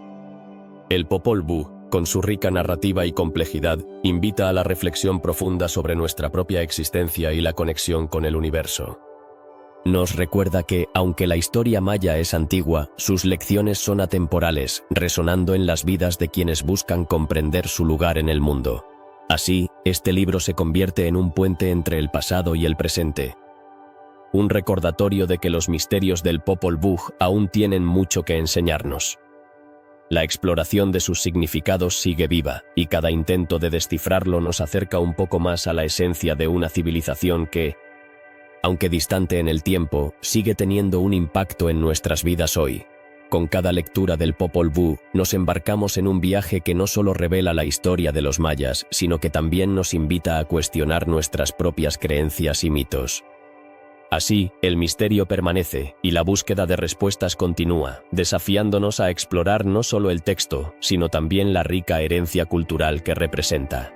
Speaker 1: El Popol Vuh, con su rica narrativa y complejidad, invita a la reflexión profunda sobre nuestra propia existencia y la conexión con el universo. Nos recuerda que, aunque la historia maya es antigua, sus lecciones son atemporales, resonando en las vidas de quienes buscan comprender su lugar en el mundo. Así, este libro se convierte en un puente entre el pasado y el presente, un recordatorio de que los misterios del Popol Vuh aún tienen mucho que enseñarnos. La exploración de sus significados sigue viva, y cada intento de descifrarlo nos acerca un poco más a la esencia de una civilización que, aunque distante en el tiempo, sigue teniendo un impacto en nuestras vidas hoy. Con cada lectura del Popol Vuh, nos embarcamos en un viaje que no solo revela la historia de los mayas, sino que también nos invita a cuestionar nuestras propias creencias y mitos. Así, el misterio permanece, y la búsqueda de respuestas continúa, desafiándonos a explorar no solo el texto, sino también la rica herencia cultural que representa.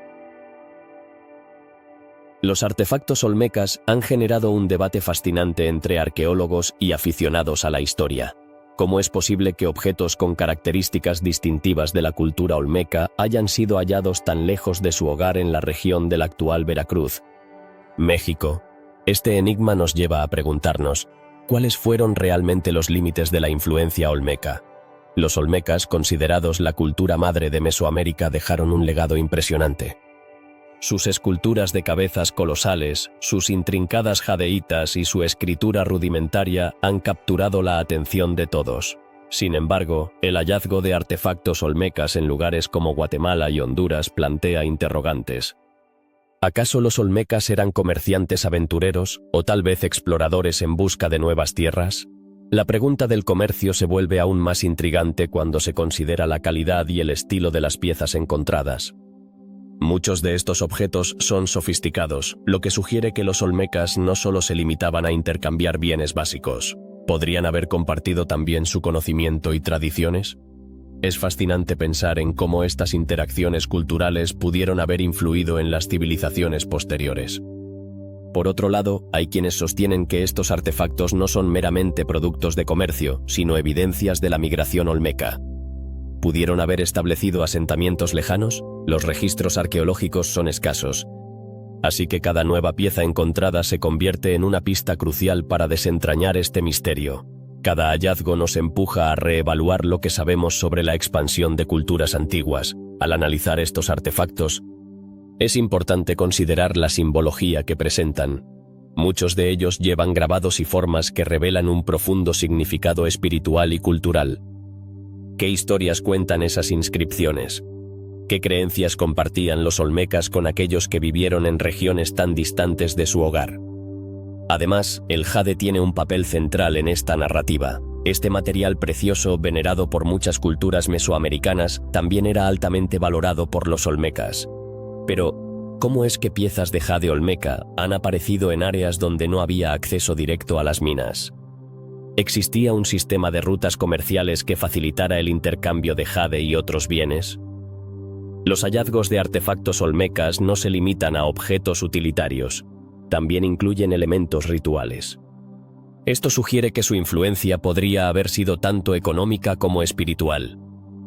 Speaker 1: Los artefactos olmecas han generado un debate fascinante entre arqueólogos y aficionados a la historia. ¿Cómo es posible que objetos con características distintivas de la cultura olmeca hayan sido hallados tan lejos de su hogar en la región de la actual Veracruz, México? Este enigma nos lleva a preguntarnos, ¿cuáles fueron realmente los límites de la influencia olmeca? Los olmecas, considerados la cultura madre de Mesoamérica, dejaron un legado impresionante. Sus esculturas de cabezas colosales, sus intrincadas jadeitas y su escritura rudimentaria han capturado la atención de todos. Sin embargo, el hallazgo de artefactos olmecas en lugares como Guatemala y Honduras plantea interrogantes. ¿Acaso los olmecas eran comerciantes aventureros o tal vez exploradores en busca de nuevas tierras? La pregunta del comercio se vuelve aún más intrigante cuando se considera la calidad y el estilo de las piezas encontradas. Muchos de estos objetos son sofisticados, lo que sugiere que los olmecas no solo se limitaban a intercambiar bienes básicos. ¿Podrían haber compartido también su conocimiento y tradiciones? Es fascinante pensar en cómo estas interacciones culturales pudieron haber influido en las civilizaciones posteriores. Por otro lado, hay quienes sostienen que estos artefactos no son meramente productos de comercio, sino evidencias de la migración olmeca. ¿Pudieron haber establecido asentamientos lejanos? Los registros arqueológicos son escasos, así que cada nueva pieza encontrada se convierte en una pista crucial para desentrañar este misterio. Cada hallazgo nos empuja a reevaluar lo que sabemos sobre la expansión de culturas antiguas. Al analizar estos artefactos, es importante considerar la simbología que presentan. Muchos de ellos llevan grabados y formas que revelan un profundo significado espiritual y cultural. ¿Qué historias cuentan esas inscripciones? ¿Qué creencias compartían los olmecas con aquellos que vivieron en regiones tan distantes de su hogar? Además, el jade tiene un papel central en esta narrativa. Este material precioso, venerado por muchas culturas mesoamericanas, también era altamente valorado por los olmecas. Pero, ¿cómo es que piezas de jade olmeca han aparecido en áreas donde no había acceso directo a las minas? ¿Existía un sistema de rutas comerciales que facilitara el intercambio de jade y otros bienes? Los hallazgos de artefactos olmecas no se limitan a objetos utilitarios. También incluyen elementos rituales. Esto sugiere que su influencia podría haber sido tanto económica como espiritual.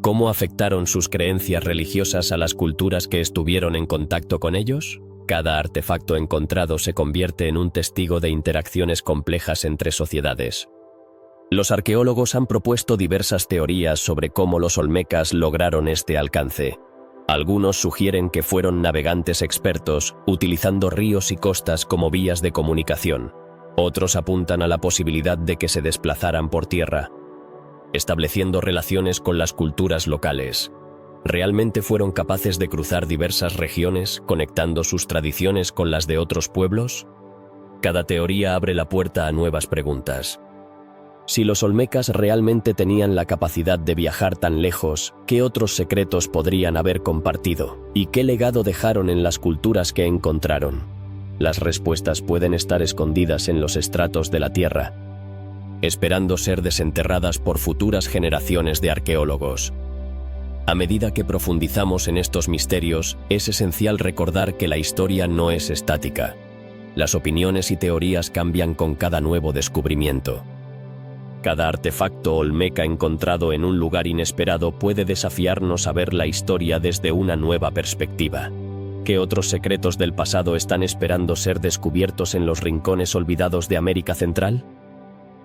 Speaker 1: ¿Cómo afectaron sus creencias religiosas a las culturas que estuvieron en contacto con ellos? Cada artefacto encontrado se convierte en un testigo de interacciones complejas entre sociedades. Los arqueólogos han propuesto diversas teorías sobre cómo los olmecas lograron este alcance. Algunos sugieren que fueron navegantes expertos, utilizando ríos y costas como vías de comunicación. Otros apuntan a la posibilidad de que se desplazaran por tierra, estableciendo relaciones con las culturas locales. ¿Realmente fueron capaces de cruzar diversas regiones, conectando sus tradiciones con las de otros pueblos? Cada teoría abre la puerta a nuevas preguntas. Si los olmecas realmente tenían la capacidad de viajar tan lejos, ¿qué otros secretos podrían haber compartido? ¿Y qué legado dejaron en las culturas que encontraron? Las respuestas pueden estar escondidas en los estratos de la Tierra, esperando ser desenterradas por futuras generaciones de arqueólogos. A medida que profundizamos en estos misterios, es esencial recordar que la historia no es estática. Las opiniones y teorías cambian con cada nuevo descubrimiento. Cada artefacto olmeca encontrado en un lugar inesperado puede desafiarnos a ver la historia desde una nueva perspectiva. ¿Qué otros secretos del pasado están esperando ser descubiertos en los rincones olvidados de América Central?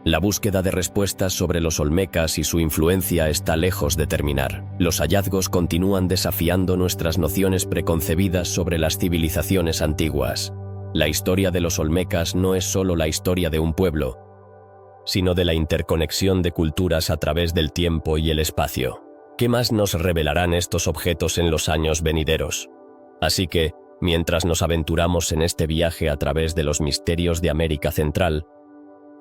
Speaker 1: La búsqueda de respuestas sobre los olmecas y su influencia está lejos de terminar. Los hallazgos continúan desafiando nuestras nociones preconcebidas sobre las civilizaciones antiguas. La historia de los olmecas no es solo la historia de un pueblo, sino de la interconexión de culturas a través del tiempo y el espacio. ¿Qué más nos revelarán estos objetos en los años venideros? Así que, mientras nos aventuramos en este viaje a través de los misterios de América Central,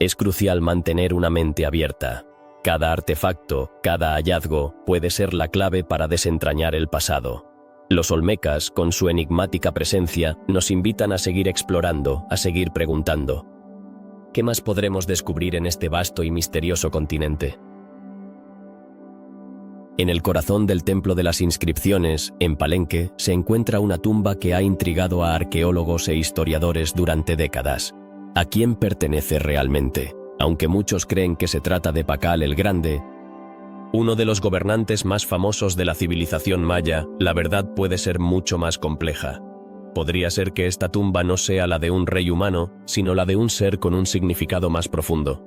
Speaker 1: es crucial mantener una mente abierta. Cada artefacto, cada hallazgo, puede ser la clave para desentrañar el pasado. Los olmecas, con su enigmática presencia, nos invitan a seguir explorando, a seguir preguntando. ¿Qué más podremos descubrir en este vasto y misterioso continente? En el corazón del Templo de las Inscripciones, en Palenque, se encuentra una tumba que ha intrigado a arqueólogos e historiadores durante décadas. ¿A quién pertenece realmente? Aunque muchos creen que se trata de Pakal el Grande, uno de los gobernantes más famosos de la civilización maya, la verdad puede ser mucho más compleja. Podría ser que esta tumba no sea la de un rey humano, sino la de un ser con un significado más profundo.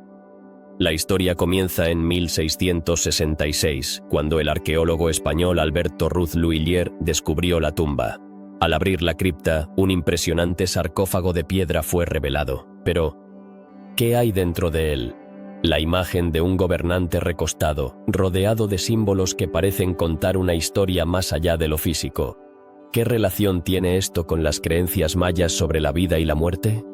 Speaker 1: La historia comienza en 1666, cuando el arqueólogo español Alberto Ruz L'Huillier descubrió la tumba. Al abrir la cripta, un impresionante sarcófago de piedra fue revelado. Pero, ¿qué hay dentro de él? La imagen de un gobernante recostado, rodeado de símbolos que parecen contar una historia más allá de lo físico. ¿Qué relación tiene esto con las creencias mayas sobre la vida y la muerte?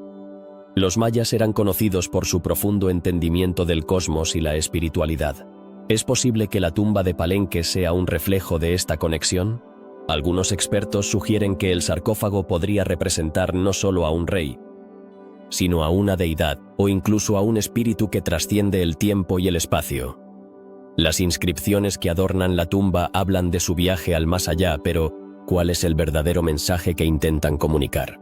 Speaker 1: Los mayas eran conocidos por su profundo entendimiento del cosmos y la espiritualidad. ¿Es posible que la tumba de Palenque sea un reflejo de esta conexión? Algunos expertos sugieren que el sarcófago podría representar no solo a un rey, sino a una deidad, o incluso a un espíritu que trasciende el tiempo y el espacio. Las inscripciones que adornan la tumba hablan de su viaje al más allá, pero ¿cuál es el verdadero mensaje que intentan comunicar?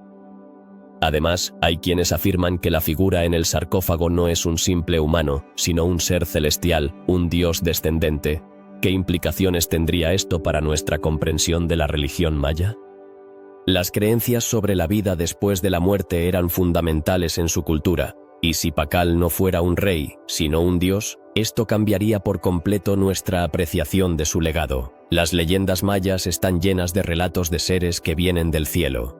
Speaker 1: Además, hay quienes afirman que la figura en el sarcófago no es un simple humano, sino un ser celestial, un dios descendente. ¿Qué implicaciones tendría esto para nuestra comprensión de la religión maya? Las creencias sobre la vida después de la muerte eran fundamentales en su cultura, y si Pakal no fuera un rey, sino un dios, esto cambiaría por completo nuestra apreciación de su legado. Las leyendas mayas están llenas de relatos de seres que vienen del cielo.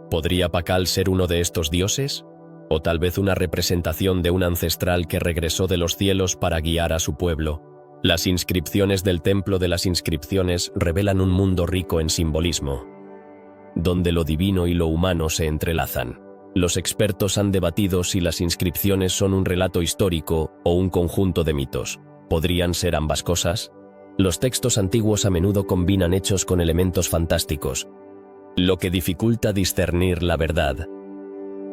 Speaker 1: ¿Podría Pakal ser uno de estos dioses? ¿O tal vez una representación de un ancestral que regresó de los cielos para guiar a su pueblo? Las inscripciones del Templo de las Inscripciones revelan un mundo rico en simbolismo, donde lo divino y lo humano se entrelazan. Los expertos han debatido si las inscripciones son un relato histórico o un conjunto de mitos. ¿Podrían ser ambas cosas? Los textos antiguos a menudo combinan hechos con elementos fantásticos, lo que dificulta discernir la verdad.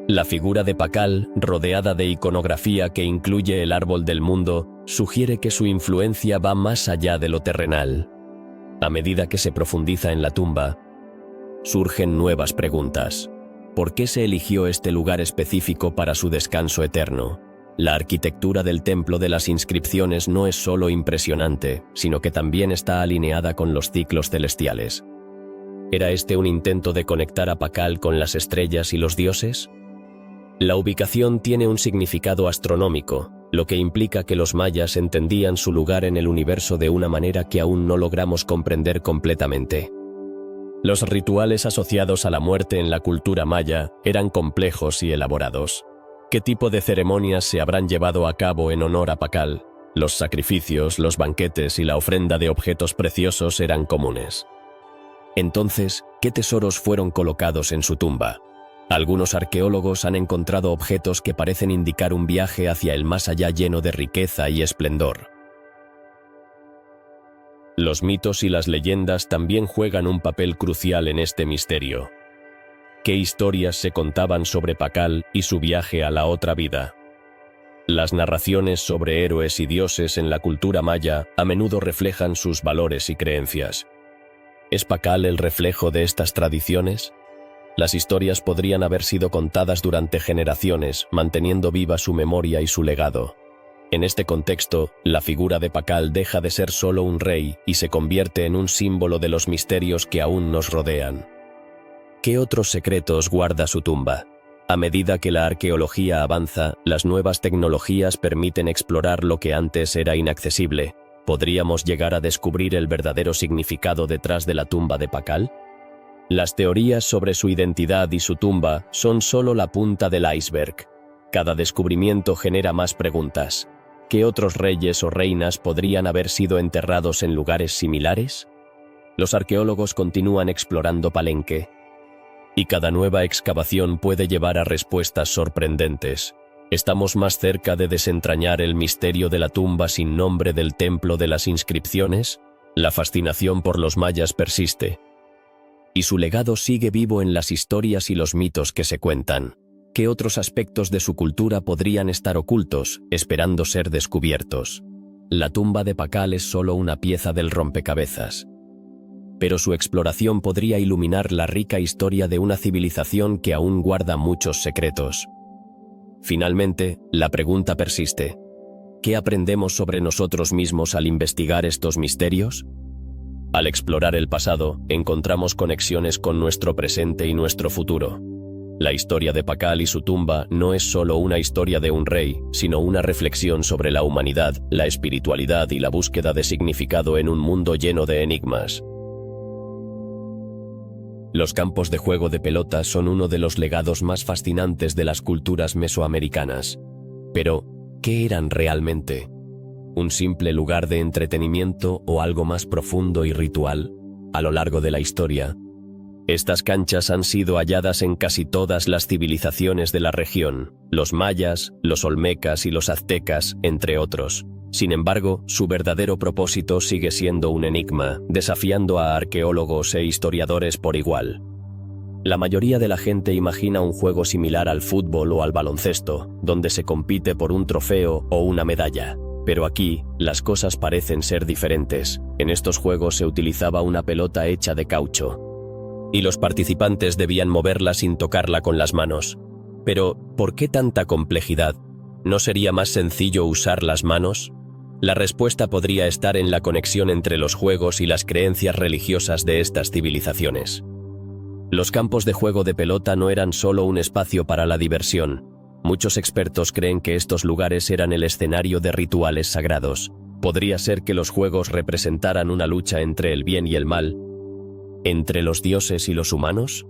Speaker 1: La figura de Pakal, rodeada de iconografía que incluye el árbol del mundo, sugiere que su influencia va más allá de lo terrenal. A medida que se profundiza en la tumba, surgen nuevas preguntas. ¿Por qué se eligió este lugar específico para su descanso eterno? La arquitectura del Templo de las Inscripciones no es solo impresionante, sino que también está alineada con los ciclos celestiales. ¿Era este un intento de conectar a Pakal con las estrellas y los dioses? La ubicación tiene un significado astronómico, lo que implica que los mayas entendían su lugar en el universo de una manera que aún no logramos comprender completamente. Los rituales asociados a la muerte en la cultura maya eran complejos y elaborados. ¿Qué tipo de ceremonias se habrán llevado a cabo en honor a Pakal? Los sacrificios, los banquetes y la ofrenda de objetos preciosos eran comunes. Entonces, ¿qué tesoros fueron colocados en su tumba? Algunos arqueólogos han encontrado objetos que parecen indicar un viaje hacia el más allá lleno de riqueza y esplendor. Los mitos y las leyendas también juegan un papel crucial en este misterio. ¿Qué historias se contaban sobre Pakal y su viaje a la otra vida? Las narraciones sobre héroes y dioses en la cultura maya a menudo reflejan sus valores y creencias. ¿Es Pakal el reflejo de estas tradiciones? Las historias podrían haber sido contadas durante generaciones, manteniendo viva su memoria y su legado. En este contexto, la figura de Pakal deja de ser solo un rey y se convierte en un símbolo de los misterios que aún nos rodean. ¿Qué otros secretos guarda su tumba? A medida que la arqueología avanza, las nuevas tecnologías permiten explorar lo que antes era inaccesible. ¿Podríamos llegar a descubrir el verdadero significado detrás de la tumba de Pakal? Las teorías sobre su identidad y su tumba son solo la punta del iceberg. Cada descubrimiento genera más preguntas. ¿Qué otros reyes o reinas podrían haber sido enterrados en lugares similares? Los arqueólogos continúan explorando Palenque, y cada nueva excavación puede llevar a respuestas sorprendentes. ¿Estamos más cerca de desentrañar el misterio de la tumba sin nombre del templo de las inscripciones? La fascinación por los mayas persiste, y su legado sigue vivo en las historias y los mitos que se cuentan. ¿Qué otros aspectos de su cultura podrían estar ocultos, esperando ser descubiertos? La tumba de Pakal es solo una pieza del rompecabezas, pero su exploración podría iluminar la rica historia de una civilización que aún guarda muchos secretos. Finalmente, la pregunta persiste. ¿Qué aprendemos sobre nosotros mismos al investigar estos misterios? Al explorar el pasado, encontramos conexiones con nuestro presente y nuestro futuro. La historia de Pakal y su tumba no es solo una historia de un rey, sino una reflexión sobre la humanidad, la espiritualidad y la búsqueda de significado en un mundo lleno de enigmas. Los campos de juego de pelota son uno de los legados más fascinantes de las culturas mesoamericanas. Pero, ¿qué eran realmente? ¿Un simple lugar de entretenimiento o algo más profundo y ritual? A lo largo de la historia, estas canchas han sido halladas en casi todas las civilizaciones de la región, los mayas, los olmecas y los aztecas, entre otros. Sin embargo, su verdadero propósito sigue siendo un enigma, desafiando a arqueólogos e historiadores por igual. La mayoría de la gente imagina un juego similar al fútbol o al baloncesto, donde se compite por un trofeo o una medalla. Pero aquí, las cosas parecen ser diferentes. En estos juegos se utilizaba una pelota hecha de caucho, y los participantes debían moverla sin tocarla con las manos. Pero, ¿por qué tanta complejidad? ¿No sería más sencillo usar las manos? La respuesta podría estar en la conexión entre los juegos y las creencias religiosas de estas civilizaciones. Los campos de juego de pelota no eran solo un espacio para la diversión. Muchos expertos creen que estos lugares eran el escenario de rituales sagrados. ¿Podría ser que los juegos representaran una lucha entre el bien y el mal? ¿Entre los dioses y los humanos?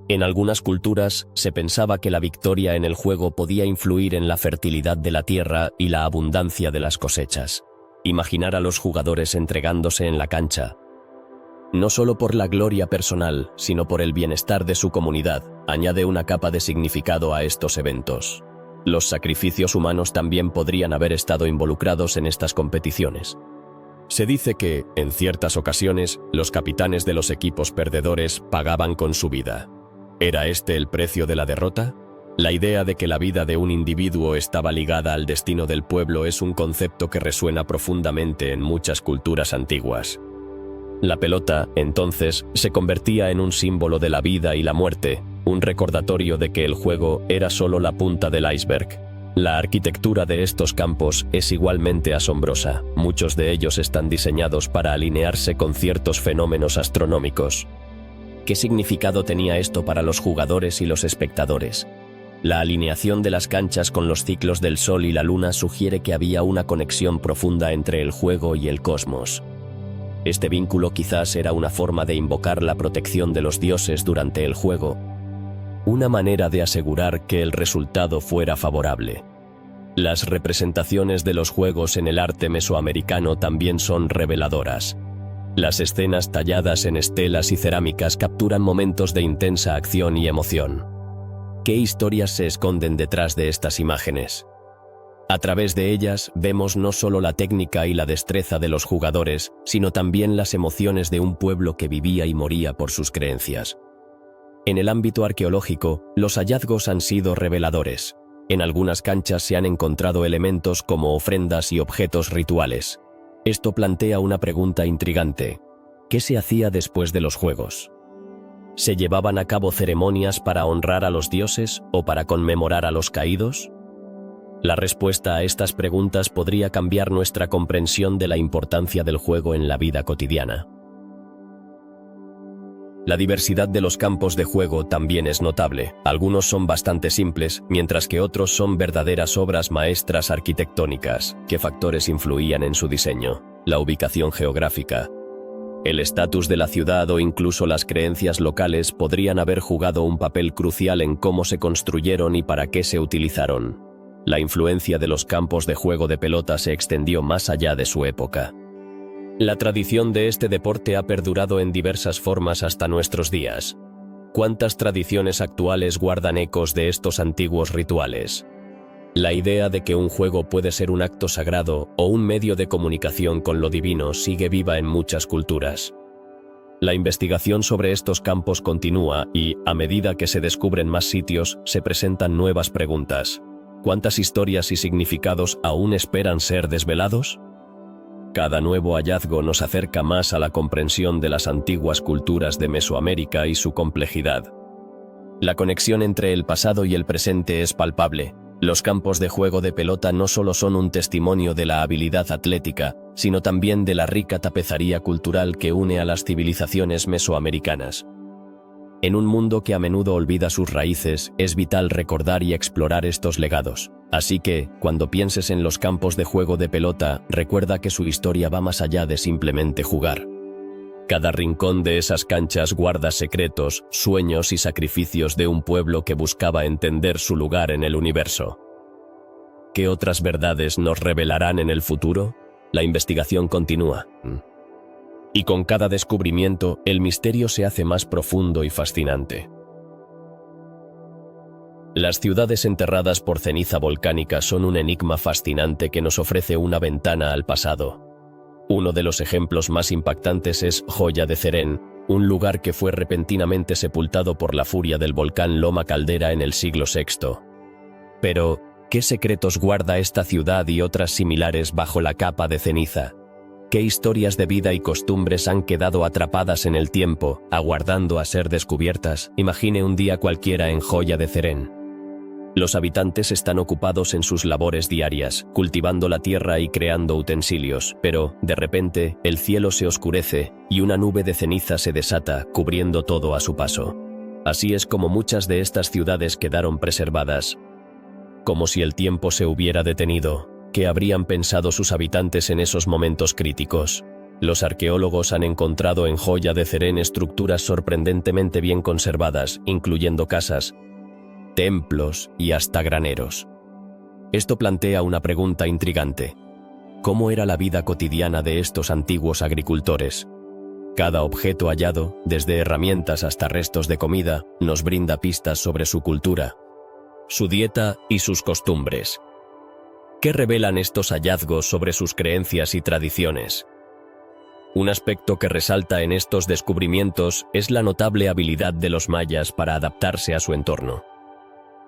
Speaker 1: En algunas culturas, se pensaba que la victoria en el juego podía influir en la fertilidad de la tierra y la abundancia de las cosechas. Imaginar a los jugadores entregándose en la cancha, no solo por la gloria personal, sino por el bienestar de su comunidad, añade una capa de significado a estos eventos. Los sacrificios humanos también podrían haber estado involucrados en estas competiciones. Se dice que, en ciertas ocasiones, los capitanes de los equipos perdedores pagaban con su vida. ¿Era este el precio de la derrota? La idea de que la vida de un individuo estaba ligada al destino del pueblo es un concepto que resuena profundamente en muchas culturas antiguas. La pelota, entonces, se convertía en un símbolo de la vida y la muerte, un recordatorio de que el juego era solo la punta del iceberg. La arquitectura de estos campos es igualmente asombrosa. Muchos de ellos están diseñados para alinearse con ciertos fenómenos astronómicos. ¿Qué significado tenía esto para los jugadores y los espectadores? La alineación de las canchas con los ciclos del Sol y la Luna sugiere que había una conexión profunda entre el juego y el cosmos. Este vínculo quizás era una forma de invocar la protección de los dioses durante el juego, una manera de asegurar que el resultado fuera favorable. Las representaciones de los juegos en el arte mesoamericano también son reveladoras. Las escenas talladas en estelas y cerámicas capturan momentos de intensa acción y emoción. ¿Qué historias se esconden detrás de estas imágenes? A través de ellas vemos no solo la técnica y la destreza de los jugadores, sino también las emociones de un pueblo que vivía y moría por sus creencias. En el ámbito arqueológico, los hallazgos han sido reveladores. En algunas canchas se han encontrado elementos como ofrendas y objetos rituales. Esto plantea una pregunta intrigante. ¿Qué se hacía después de los juegos? ¿Se llevaban a cabo ceremonias para honrar a los dioses o para conmemorar a los caídos? La respuesta a estas preguntas podría cambiar nuestra comprensión de la importancia del juego en la vida cotidiana. La diversidad de los campos de juego también es notable. Algunos son bastante simples, mientras que otros son verdaderas obras maestras arquitectónicas. ¿Qué factores influían en su diseño? La ubicación geográfica, el estatus de la ciudad o incluso las creencias locales podrían haber jugado un papel crucial en cómo se construyeron y para qué se utilizaron. La influencia de los campos de juego de pelota se extendió más allá de su época. La tradición de este deporte ha perdurado en diversas formas hasta nuestros días. ¿Cuántas tradiciones actuales guardan ecos de estos antiguos rituales? La idea de que un juego puede ser un acto sagrado o un medio de comunicación con lo divino sigue viva en muchas culturas. La investigación sobre estos campos continúa y, a medida que se descubren más sitios, se presentan nuevas preguntas. ¿Cuántas historias y significados aún esperan ser desvelados? Cada nuevo hallazgo nos acerca más a la comprensión de las antiguas culturas de Mesoamérica y su complejidad. La conexión entre el pasado y el presente es palpable. Los campos de juego de pelota no solo son un testimonio de la habilidad atlética, sino también de la rica tapicería cultural que une a las civilizaciones mesoamericanas. En un mundo que a menudo olvida sus raíces, es vital recordar y explorar estos legados. Así que, cuando pienses en los campos de juego de pelota, recuerda que su historia va más allá de simplemente jugar. Cada rincón de esas canchas guarda secretos, sueños y sacrificios de un pueblo que buscaba entender su lugar en el universo. ¿Qué otras verdades nos revelarán en el futuro? La investigación continúa. Y con cada descubrimiento, el misterio se hace más profundo y fascinante. Las ciudades enterradas por ceniza volcánica son un enigma fascinante que nos ofrece una ventana al pasado. Uno de los ejemplos más impactantes es Joya de Cerén, un lugar que fue repentinamente sepultado por la furia del volcán Loma Caldera en el siglo VI. Pero, ¿qué secretos guarda esta ciudad y otras similares bajo la capa de ceniza? ¿Qué historias de vida y costumbres han quedado atrapadas en el tiempo, aguardando a ser descubiertas? Imagine un día cualquiera en Joya de Cerén. Los habitantes están ocupados en sus labores diarias, cultivando la tierra y creando utensilios, pero, de repente, el cielo se oscurece y una nube de ceniza se desata, cubriendo todo a su paso. Así es como muchas de estas ciudades quedaron preservadas. Como si el tiempo se hubiera detenido. ¿Qué habrían pensado sus habitantes en esos momentos críticos? Los arqueólogos han encontrado en Joya de Cerén estructuras sorprendentemente bien conservadas, incluyendo casas, templos y hasta graneros. Esto plantea una pregunta intrigante. ¿Cómo era la vida cotidiana de estos antiguos agricultores? Cada objeto hallado, desde herramientas hasta restos de comida, nos brinda pistas sobre su cultura, su dieta y sus costumbres. ¿Qué revelan estos hallazgos sobre sus creencias y tradiciones? Un aspecto que resalta en estos descubrimientos es la notable habilidad de los mayas para adaptarse a su entorno.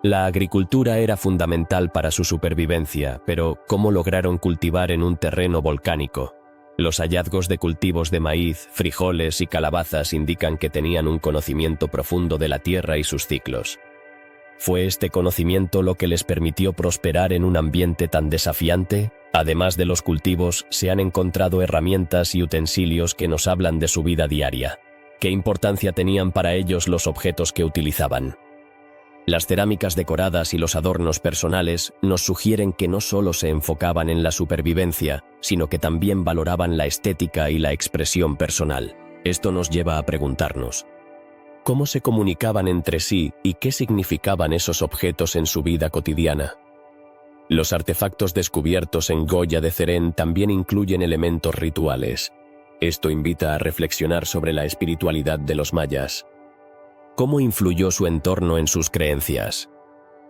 Speaker 1: La agricultura era fundamental para su supervivencia, pero ¿cómo lograron cultivar en un terreno volcánico? Los hallazgos de cultivos de maíz, frijoles y calabazas indican que tenían un conocimiento profundo de la tierra y sus ciclos. ¿Fue este conocimiento lo que les permitió prosperar en un ambiente tan desafiante? Además de los cultivos, se han encontrado herramientas y utensilios que nos hablan de su vida diaria. ¿Qué importancia tenían para ellos los objetos que utilizaban? Las cerámicas decoradas y los adornos personales nos sugieren que no solo se enfocaban en la supervivencia, sino que también valoraban la estética y la expresión personal. Esto nos lleva a preguntarnos: ¿cómo se comunicaban entre sí y qué significaban esos objetos en su vida cotidiana? Los artefactos descubiertos en Joya de Cerén también incluyen elementos rituales. Esto invita a reflexionar sobre la espiritualidad de los mayas. ¿Cómo influyó su entorno en sus creencias?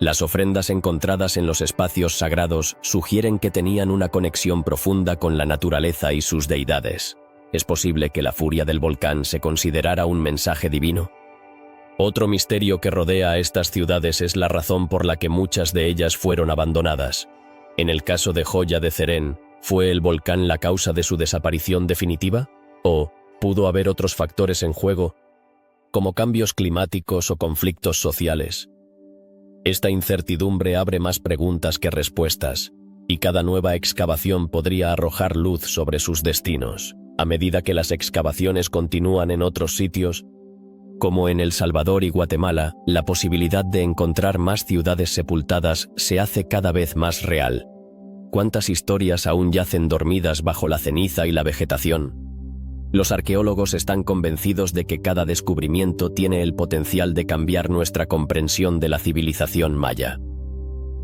Speaker 1: Las ofrendas encontradas en los espacios sagrados sugieren que tenían una conexión profunda con la naturaleza y sus deidades. ¿Es posible que la furia del volcán se considerara un mensaje divino? Otro misterio que rodea a estas ciudades es la razón por la que muchas de ellas fueron abandonadas. En el caso de Joya de Cerén, ¿fue el volcán la causa de su desaparición definitiva? ¿O pudo haber otros factores en juego, como cambios climáticos o conflictos sociales? Esta incertidumbre abre más preguntas que respuestas, y cada nueva excavación podría arrojar luz sobre sus destinos. A medida que las excavaciones continúan en otros sitios, como en El Salvador y Guatemala, la posibilidad de encontrar más ciudades sepultadas se hace cada vez más real. ¿Cuántas historias aún yacen dormidas bajo la ceniza y la vegetación? Los arqueólogos están convencidos de que cada descubrimiento tiene el potencial de cambiar nuestra comprensión de la civilización maya.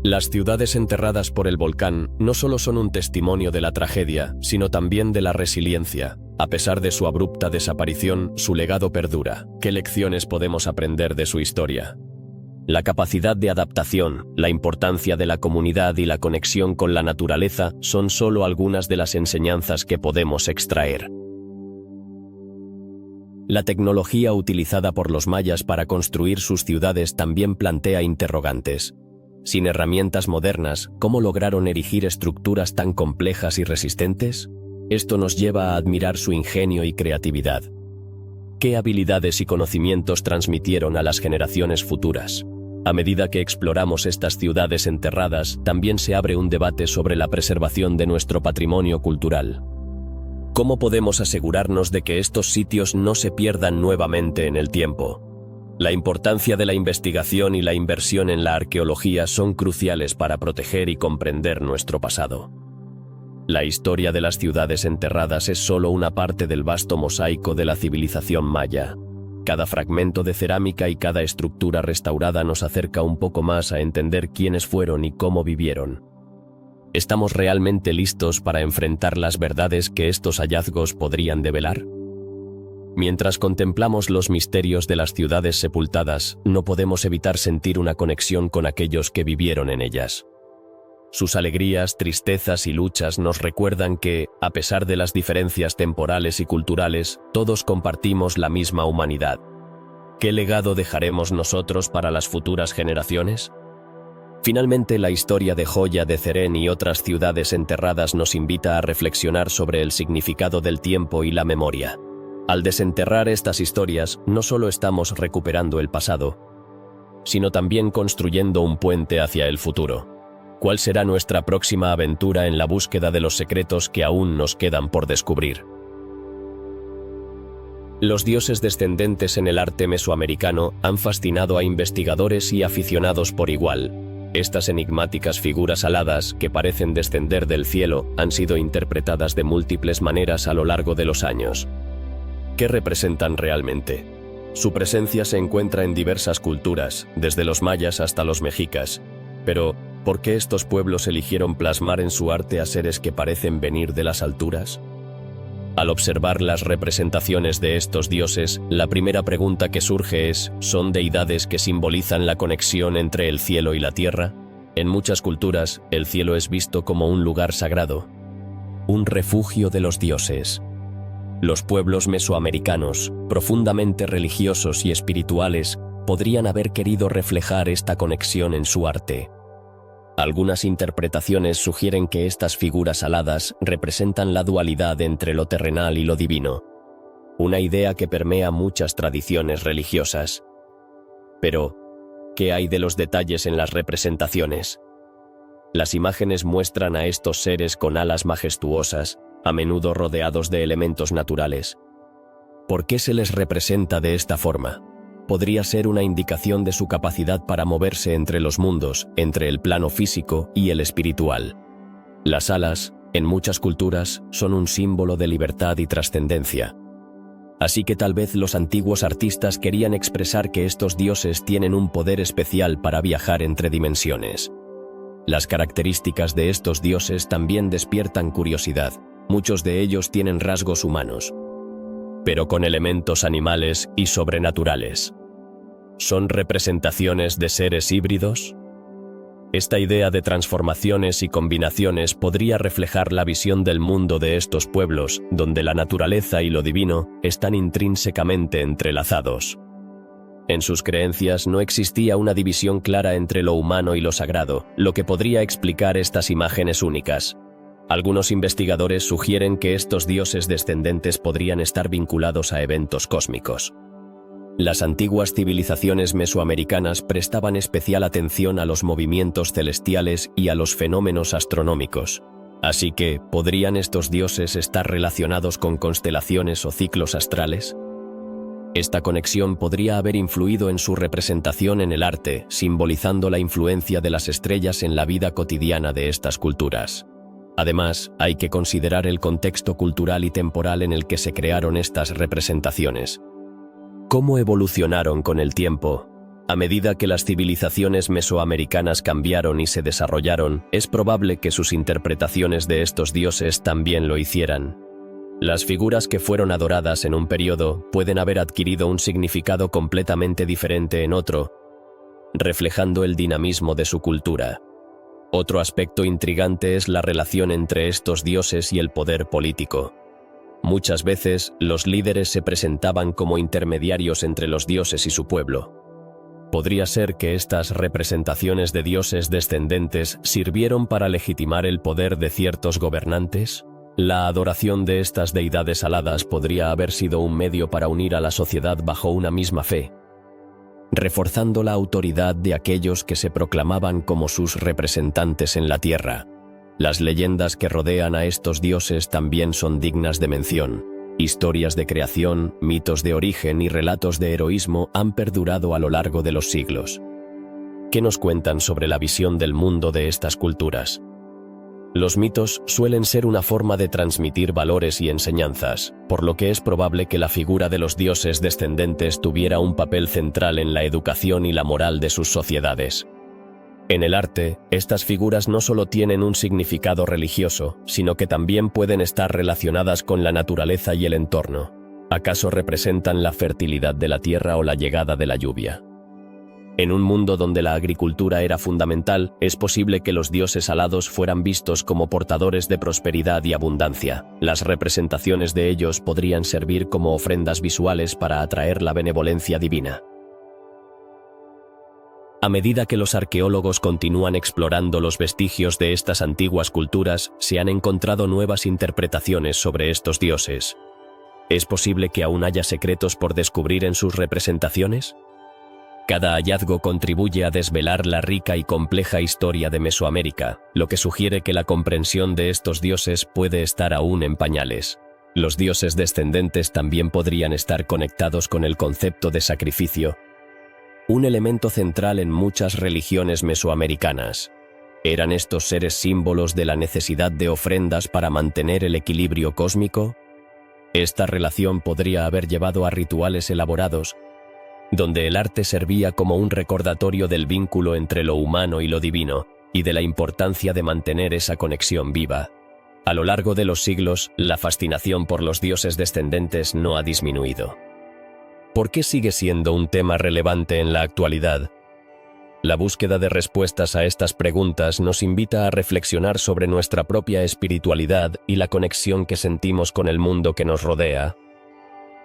Speaker 1: Las ciudades enterradas por el volcán no solo son un testimonio de la tragedia, sino también de la resiliencia. A pesar de su abrupta desaparición, su legado perdura. ¿Qué lecciones podemos aprender de su historia? La capacidad de adaptación, la importancia de la comunidad y la conexión con la naturaleza son solo algunas de las enseñanzas que podemos extraer. La tecnología utilizada por los mayas para construir sus ciudades también plantea interrogantes. Sin herramientas modernas, ¿cómo lograron erigir estructuras tan complejas y resistentes? Esto nos lleva a admirar su ingenio y creatividad. ¿Qué habilidades y conocimientos transmitieron a las generaciones futuras? A medida que exploramos estas ciudades enterradas, también se abre un debate sobre la preservación de nuestro patrimonio cultural. ¿Cómo podemos asegurarnos de que estos sitios no se pierdan nuevamente en el tiempo? La importancia de la investigación y la inversión en la arqueología son cruciales para proteger y comprender nuestro pasado. La historia de las ciudades enterradas es solo una parte del vasto mosaico de la civilización maya. Cada fragmento de cerámica y cada estructura restaurada nos acerca un poco más a entender quiénes fueron y cómo vivieron. ¿Estamos realmente listos para enfrentar las verdades que estos hallazgos podrían develar? Mientras contemplamos los misterios de las ciudades sepultadas, no podemos evitar sentir una conexión con aquellos que vivieron en ellas. Sus alegrías, tristezas y luchas nos recuerdan que, a pesar de las diferencias temporales y culturales, todos compartimos la misma humanidad. ¿Qué legado dejaremos nosotros para las futuras generaciones? Finalmente, la historia de Joya de Cerén y otras ciudades enterradas nos invita a reflexionar sobre el significado del tiempo y la memoria. Al desenterrar estas historias, no solo estamos recuperando el pasado, sino también construyendo un puente hacia el futuro. ¿Cuál será nuestra próxima aventura en la búsqueda de los secretos que aún nos quedan por descubrir? Los dioses descendentes en el arte mesoamericano han fascinado a investigadores y aficionados por igual. Estas enigmáticas figuras aladas, que parecen descender del cielo, han sido interpretadas de múltiples maneras a lo largo de los años. ¿Qué representan realmente? Su presencia se encuentra en diversas culturas, desde los mayas hasta los mexicas. Pero, ¿por qué estos pueblos eligieron plasmar en su arte a seres que parecen venir de las alturas? Al observar las representaciones de estos dioses, la primera pregunta que surge es, ¿son deidades que simbolizan la conexión entre el cielo y la tierra? En muchas culturas, el cielo es visto como un lugar sagrado, un refugio de los dioses. Los pueblos mesoamericanos, profundamente religiosos y espirituales, podrían haber querido reflejar esta conexión en su arte. Algunas interpretaciones sugieren que estas figuras aladas representan la dualidad entre lo terrenal y lo divino, una idea que permea muchas tradiciones religiosas. Pero, ¿qué hay de los detalles en las representaciones? Las imágenes muestran a estos seres con alas majestuosas, a menudo rodeados de elementos naturales. ¿Por qué se les representa de esta forma? Podría ser una indicación de su capacidad para moverse entre los mundos, entre el plano físico y el espiritual. Las alas, en muchas culturas, son un símbolo de libertad y trascendencia. Así que tal vez los antiguos artistas querían expresar que estos dioses tienen un poder especial para viajar entre dimensiones. Las características de estos dioses también despiertan curiosidad. muchos de ellos tienen rasgos humanos, pero con elementos animales y sobrenaturales. ¿Son representaciones de seres híbridos? Esta idea de transformaciones y combinaciones podría reflejar la visión del mundo de estos pueblos, donde la naturaleza y lo divino están intrínsecamente entrelazados. En sus creencias no existía una división clara entre lo humano y lo sagrado, lo que podría explicar estas imágenes únicas. Algunos investigadores sugieren que estos dioses descendentes podrían estar vinculados a eventos cósmicos. Las antiguas civilizaciones mesoamericanas prestaban especial atención a los movimientos celestiales y a los fenómenos astronómicos. Así que, ¿podrían estos dioses estar relacionados con constelaciones o ciclos astrales? Esta conexión podría haber influido en su representación en el arte, simbolizando la influencia de las estrellas en la vida cotidiana de estas culturas. Además, hay que considerar el contexto cultural y temporal en el que se crearon estas representaciones. ¿Cómo evolucionaron con el tiempo? A medida que las civilizaciones mesoamericanas cambiaron y se desarrollaron, es probable que sus interpretaciones de estos dioses también lo hicieran. Las figuras que fueron adoradas en un periodo pueden haber adquirido un significado completamente diferente en otro, reflejando el dinamismo de su cultura. Otro aspecto intrigante es la relación entre estos dioses y el poder político. Muchas veces, los líderes se presentaban como intermediarios entre los dioses y su pueblo. ¿Podría ser que estas representaciones de dioses descendentes sirvieron para legitimar el poder de ciertos gobernantes? La adoración de estas deidades aladas podría haber sido un medio para unir a la sociedad bajo una misma fe, reforzando la autoridad de aquellos que se proclamaban como sus representantes en la tierra. Las leyendas que rodean a estos dioses también son dignas de mención. Historias de creación, mitos de origen y relatos de heroísmo han perdurado a lo largo de los siglos. ¿Qué nos cuentan sobre la visión del mundo de estas culturas? Los mitos suelen ser una forma de transmitir valores y enseñanzas, por lo que es probable que la figura de los dioses descendentes tuviera un papel central en la educación y la moral de sus sociedades. En el arte, estas figuras no solo tienen un significado religioso, sino que también pueden estar relacionadas con la naturaleza y el entorno. ¿Acaso representan la fertilidad de la tierra o la llegada de la lluvia? En un mundo donde la agricultura era fundamental, es posible que los dioses alados fueran vistos como portadores de prosperidad y abundancia. Las representaciones de ellos podrían servir como ofrendas visuales para atraer la benevolencia divina. A medida que los arqueólogos continúan explorando los vestigios de estas antiguas culturas, se han encontrado nuevas interpretaciones sobre estos dioses. ¿Es posible que aún haya secretos por descubrir en sus representaciones? Cada hallazgo contribuye a desvelar la rica y compleja historia de Mesoamérica, lo que sugiere que la comprensión de estos dioses puede estar aún en pañales. Los dioses descendentes también podrían estar conectados con el concepto de sacrificio, un elemento central en muchas religiones mesoamericanas. ¿Eran estos seres símbolos de la necesidad de ofrendas para mantener el equilibrio cósmico? Esta relación podría haber llevado a rituales elaborados, donde el arte servía como un recordatorio del vínculo entre lo humano y lo divino, y de la importancia de mantener esa conexión viva. A lo largo de los siglos, la fascinación por los dioses descendentes no ha disminuido. ¿Por qué sigue siendo un tema relevante en la actualidad? La búsqueda de respuestas a estas preguntas nos invita a reflexionar sobre nuestra propia espiritualidad y la conexión que sentimos con el mundo que nos rodea.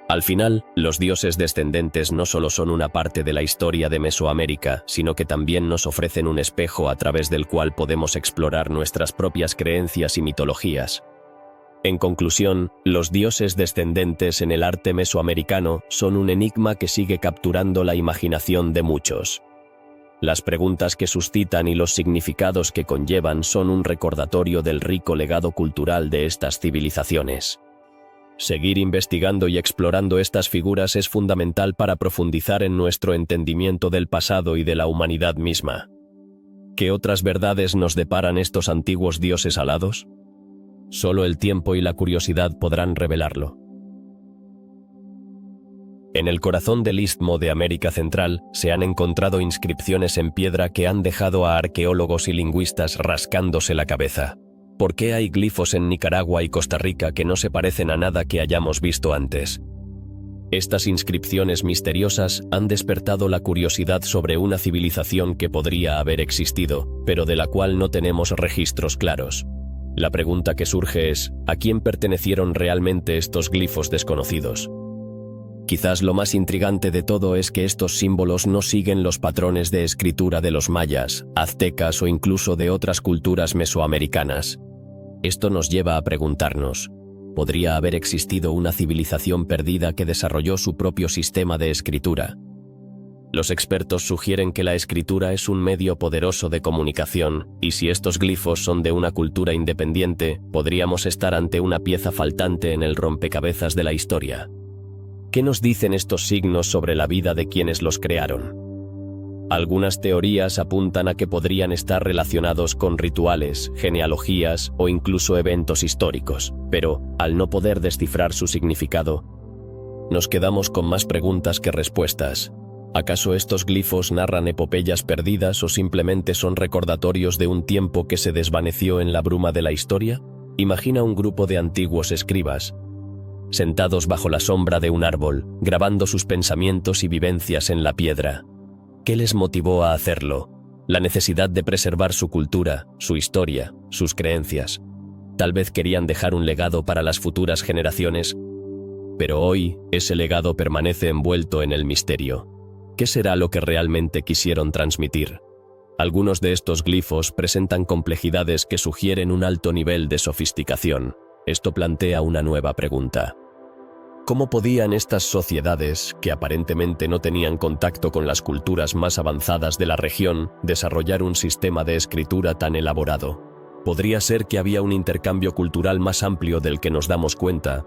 Speaker 1: Al final, los dioses descendentes no solo son una parte de la historia de Mesoamérica, sino que también nos ofrecen un espejo a través del cual podemos explorar nuestras propias creencias y mitologías. En conclusión, los dioses descendentes en el arte mesoamericano son un enigma que sigue capturando la imaginación de muchos. Las preguntas que suscitan y los significados que conllevan son un recordatorio del rico legado cultural de estas civilizaciones. Seguir investigando y explorando estas figuras es fundamental para profundizar en nuestro entendimiento del pasado y de la humanidad misma. ¿Qué otras verdades nos deparan estos antiguos dioses alados? Solo el tiempo y la curiosidad podrán revelarlo. En el corazón del Istmo de América Central se han encontrado inscripciones en piedra que han dejado a arqueólogos y lingüistas rascándose la cabeza. ¿Por qué hay glifos en Nicaragua y Costa Rica que no se parecen a nada que hayamos visto antes? Estas inscripciones misteriosas han despertado la curiosidad sobre una civilización que podría haber existido, pero de la cual no tenemos registros claros. La pregunta que surge es, ¿a quién pertenecieron realmente estos glifos desconocidos? Quizás lo más intrigante de todo es que estos símbolos no siguen los patrones de escritura de los mayas, aztecas o incluso de otras culturas mesoamericanas. Esto nos lleva a preguntarnos, ¿podría haber existido una civilización perdida que desarrolló su propio sistema de escritura? Los expertos sugieren que la escritura es un medio poderoso de comunicación, y si estos glifos son de una cultura independiente, podríamos estar ante una pieza faltante en el rompecabezas de la historia. ¿Qué nos dicen estos signos sobre la vida de quienes los crearon? Algunas teorías apuntan a que podrían estar relacionados con rituales, genealogías o incluso eventos históricos, pero, al no poder descifrar su significado, nos quedamos con más preguntas que respuestas. ¿Acaso estos glifos narran epopeyas perdidas o simplemente son recordatorios de un tiempo que se desvaneció en la bruma de la historia? Imagina un grupo de antiguos escribas, sentados bajo la sombra de un árbol, grabando sus pensamientos y vivencias en la piedra. ¿Qué les motivó a hacerlo? La necesidad de preservar su cultura, su historia, sus creencias. Tal vez querían dejar un legado para las futuras generaciones, pero hoy ese legado permanece envuelto en el misterio. ¿Qué será lo que realmente quisieron transmitir? Algunos de estos glifos presentan complejidades que sugieren un alto nivel de sofisticación. Esto plantea una nueva pregunta. ¿Cómo podían estas sociedades, que aparentemente no tenían contacto con las culturas más avanzadas de la región, desarrollar un sistema de escritura tan elaborado? ¿Podría ser que había un intercambio cultural más amplio del que nos damos cuenta?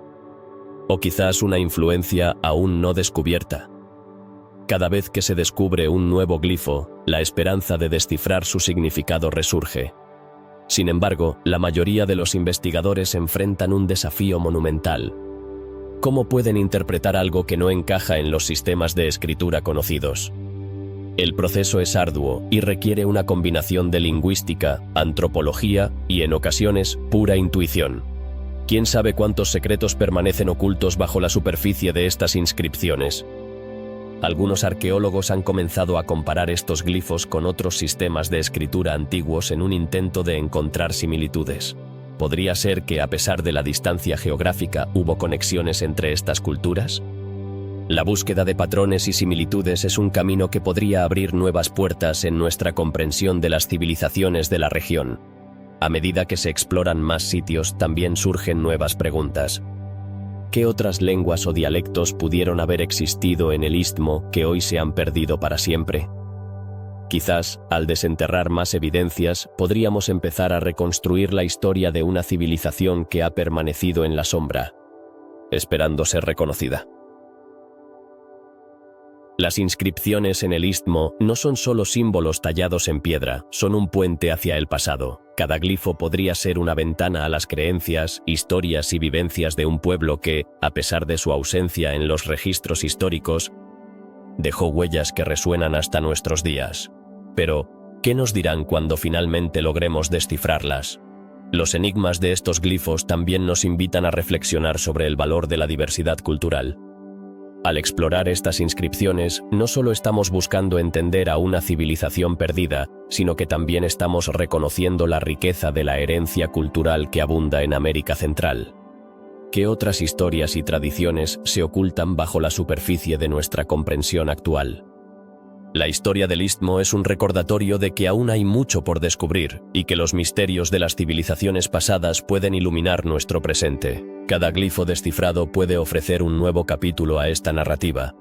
Speaker 1: ¿O quizás una influencia aún no descubierta? Cada vez que se descubre un nuevo glifo, la esperanza de descifrar su significado resurge. Sin embargo, la mayoría de los investigadores enfrentan un desafío monumental. ¿Cómo pueden interpretar algo que no encaja en los sistemas de escritura conocidos? El proceso es arduo y requiere una combinación de lingüística, antropología y, en ocasiones, pura intuición. ¿Quién sabe cuántos secretos permanecen ocultos bajo la superficie de estas inscripciones? Algunos arqueólogos han comenzado a comparar estos glifos con otros sistemas de escritura antiguos en un intento de encontrar similitudes. ¿Podría ser que, a pesar de la distancia geográfica, hubo conexiones entre estas culturas? La búsqueda de patrones y similitudes es un camino que podría abrir nuevas puertas en nuestra comprensión de las civilizaciones de la región. A medida que se exploran más sitios, también surgen nuevas preguntas. ¿Qué otras lenguas o dialectos pudieron haber existido en el istmo que hoy se han perdido para siempre? Quizás, al desenterrar más evidencias, podríamos empezar a reconstruir la historia de una civilización que ha permanecido en la sombra, esperando ser reconocida. Las inscripciones en el istmo no son solo símbolos tallados en piedra, son un puente hacia el pasado. Cada glifo podría ser una ventana a las creencias, historias y vivencias de un pueblo que, a pesar de su ausencia en los registros históricos, dejó huellas que resuenan hasta nuestros días. Pero, ¿qué nos dirán cuando finalmente logremos descifrarlas? Los enigmas de estos glifos también nos invitan a reflexionar sobre el valor de la diversidad cultural. Al explorar estas inscripciones, no solo estamos buscando entender a una civilización perdida, sino que también estamos reconociendo la riqueza de la herencia cultural que abunda en América Central. ¿Qué otras historias y tradiciones se ocultan bajo la superficie de nuestra comprensión actual? La historia del Istmo es un recordatorio de que aún hay mucho por descubrir y que los misterios de las civilizaciones pasadas pueden iluminar nuestro presente. Cada glifo descifrado puede ofrecer un nuevo capítulo a esta narrativa,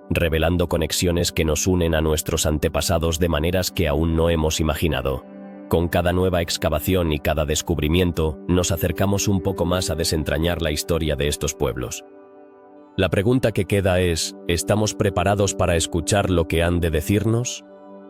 Speaker 1: revelando conexiones que nos unen a nuestros antepasados de maneras que aún no hemos imaginado. Con cada nueva excavación y cada descubrimiento, nos acercamos un poco más a desentrañar la historia de estos pueblos. La pregunta que queda es, ¿estamos preparados para escuchar lo que han de decirnos?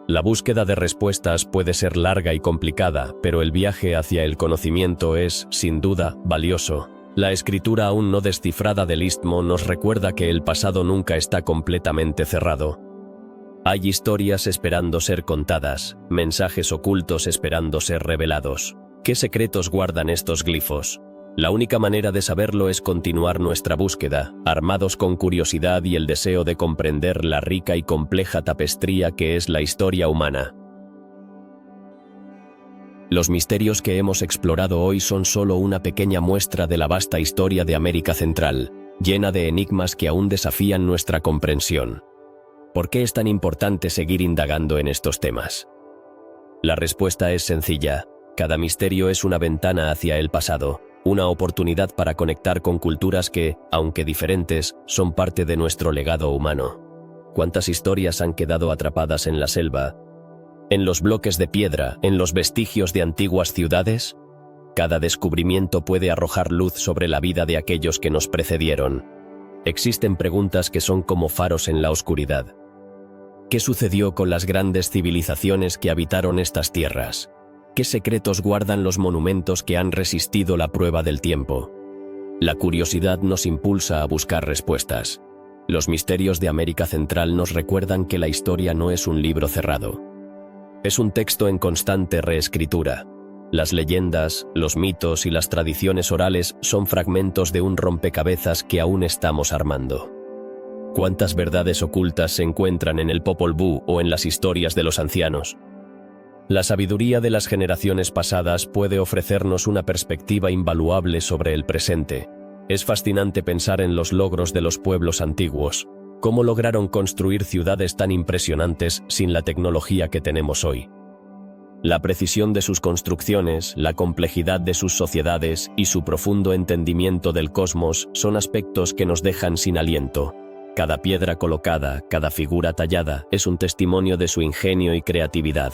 Speaker 1: La búsqueda de respuestas puede ser larga y complicada, pero el viaje hacia el conocimiento es, sin duda, valioso. La escritura aún no descifrada del Istmo nos recuerda que el pasado nunca está completamente cerrado. Hay historias esperando ser contadas, mensajes ocultos esperando ser revelados. ¿Qué secretos guardan estos glifos? La única manera de saberlo es continuar nuestra búsqueda, armados con curiosidad y el deseo de comprender la rica y compleja tapestría que es la historia humana. Los misterios que hemos explorado hoy son solo una pequeña muestra de la vasta historia de América Central, llena de enigmas que aún desafían nuestra comprensión. ¿Por qué es tan importante seguir indagando en estos temas? La respuesta es sencilla. Cada misterio es una ventana hacia el pasado, una oportunidad para conectar con culturas que, aunque diferentes, son parte de nuestro legado humano. ¿Cuántas historias han quedado atrapadas en la selva, en los bloques de piedra, en los vestigios de antiguas ciudades? Cada descubrimiento puede arrojar luz sobre la vida de aquellos que nos precedieron. Existen preguntas que son como faros en la oscuridad. ¿Qué sucedió con las grandes civilizaciones que habitaron estas tierras? ¿Qué secretos guardan los monumentos que han resistido la prueba del tiempo? La curiosidad nos impulsa a buscar respuestas. Los misterios de América Central nos recuerdan que la historia no es un libro cerrado. Es un texto en constante reescritura. Las leyendas, los mitos y las tradiciones orales son fragmentos de un rompecabezas que aún estamos armando. ¿Cuántas verdades ocultas se encuentran en el Popol Vuh o en las historias de los ancianos? La sabiduría de las generaciones pasadas puede ofrecernos una perspectiva invaluable sobre el presente. Es fascinante pensar en los logros de los pueblos antiguos. ¿Cómo lograron construir ciudades tan impresionantes sin la tecnología que tenemos hoy? La precisión de sus construcciones, la complejidad de sus sociedades y su profundo entendimiento del cosmos son aspectos que nos dejan sin aliento. Cada piedra colocada, cada figura tallada, es un testimonio de su ingenio y creatividad.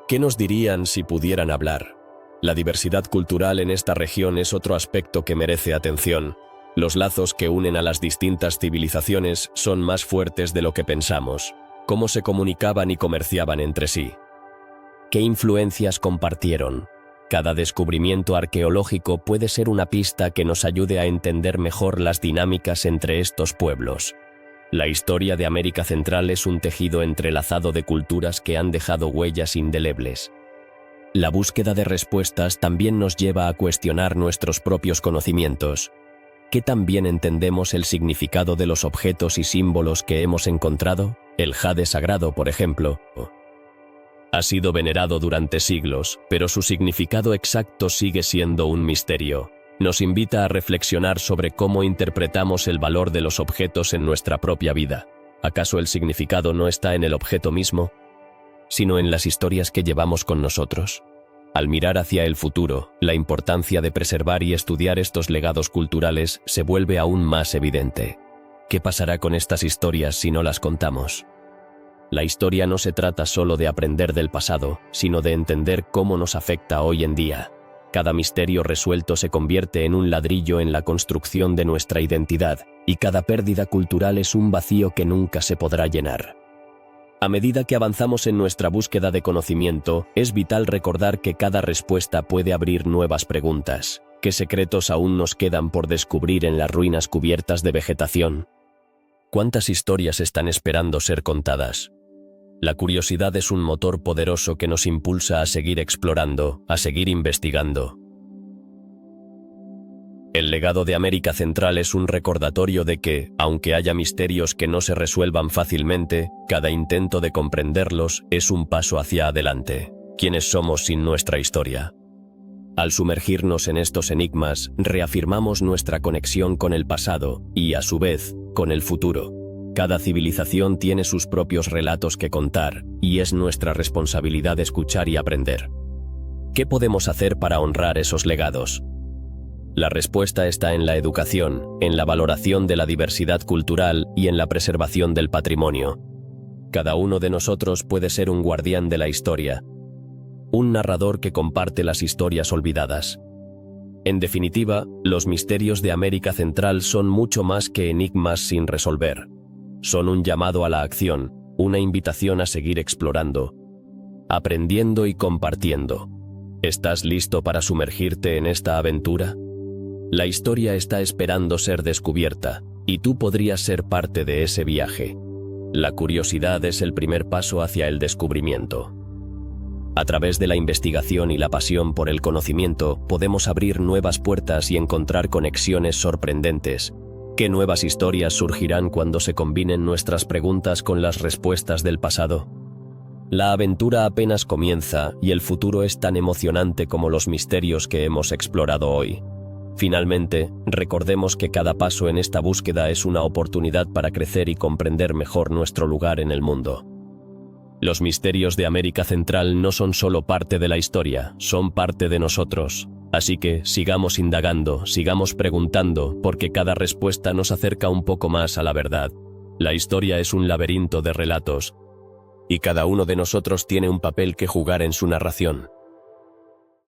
Speaker 1: ¿Qué nos dirían si pudieran hablar? La diversidad cultural en esta región es otro aspecto que merece atención. Los lazos que unen a las distintas civilizaciones son más fuertes de lo que pensamos. ¿Cómo se comunicaban y comerciaban entre sí? ¿Qué influencias compartieron? Cada descubrimiento arqueológico puede ser una pista que nos ayude a entender mejor las dinámicas entre estos pueblos. La historia de América Central es un tejido entrelazado de culturas que han dejado huellas indelebles. La búsqueda de respuestas también nos lleva a cuestionar nuestros propios conocimientos. ¿Qué tan bien entendemos el significado de los objetos y símbolos que hemos encontrado? El jade sagrado, por ejemplo, ha sido venerado durante siglos, pero su significado exacto sigue siendo un misterio. Nos invita a reflexionar sobre cómo interpretamos el valor de los objetos en nuestra propia vida. ¿Acaso el significado no está en el objeto mismo, sino en las historias que llevamos con nosotros? Al mirar hacia el futuro, la importancia de preservar y estudiar estos legados culturales se vuelve aún más evidente. ¿Qué pasará con estas historias si no las contamos? La historia no se trata solo de aprender del pasado, sino de entender cómo nos afecta hoy en día. Cada misterio resuelto se convierte en un ladrillo en la construcción de nuestra identidad, y cada pérdida cultural es un vacío que nunca se podrá llenar. A medida que avanzamos en nuestra búsqueda de conocimiento, es vital recordar que cada respuesta puede abrir nuevas preguntas. ¿Qué secretos aún nos quedan por descubrir en las ruinas cubiertas de vegetación? ¿Cuántas historias están esperando ser contadas? La curiosidad es un motor poderoso que nos impulsa a seguir explorando, a seguir investigando. El legado de América Central es un recordatorio de que, aunque haya misterios que no se resuelvan fácilmente, cada intento de comprenderlos es un paso hacia adelante. ¿Quiénes somos sin nuestra historia? Al sumergirnos en estos enigmas, reafirmamos nuestra conexión con el pasado y, a su vez, con el futuro. Cada civilización tiene sus propios relatos que contar, y es nuestra responsabilidad escuchar y aprender. ¿Qué podemos hacer para honrar esos legados? La respuesta está en la educación, en la valoración de la diversidad cultural y en la preservación del patrimonio. Cada uno de nosotros puede ser un guardián de la historia, un narrador que comparte las historias olvidadas. En definitiva, los misterios de América Central son mucho más que enigmas sin resolver. Son un llamado a la acción, una invitación a seguir explorando, aprendiendo y compartiendo. ¿Estás listo para sumergirte en esta aventura? La historia está esperando ser descubierta, y tú podrías ser parte de ese viaje. La curiosidad es el primer paso hacia el descubrimiento. A través de la investigación y la pasión por el conocimiento, podemos abrir nuevas puertas y encontrar conexiones sorprendentes. ¿Qué nuevas historias surgirán cuando se combinen nuestras preguntas con las respuestas del pasado? La aventura apenas comienza y el futuro es tan emocionante como los misterios que hemos explorado hoy. Finalmente, recordemos que cada paso en esta búsqueda es una oportunidad para crecer y comprender mejor nuestro lugar en el mundo. Los misterios de América Central no son solo parte de la historia, son parte de nosotros. Así que sigamos indagando, sigamos preguntando, porque cada respuesta nos acerca un poco más a la verdad. La historia es un laberinto de relatos, y cada uno de nosotros tiene un papel que jugar en su narración.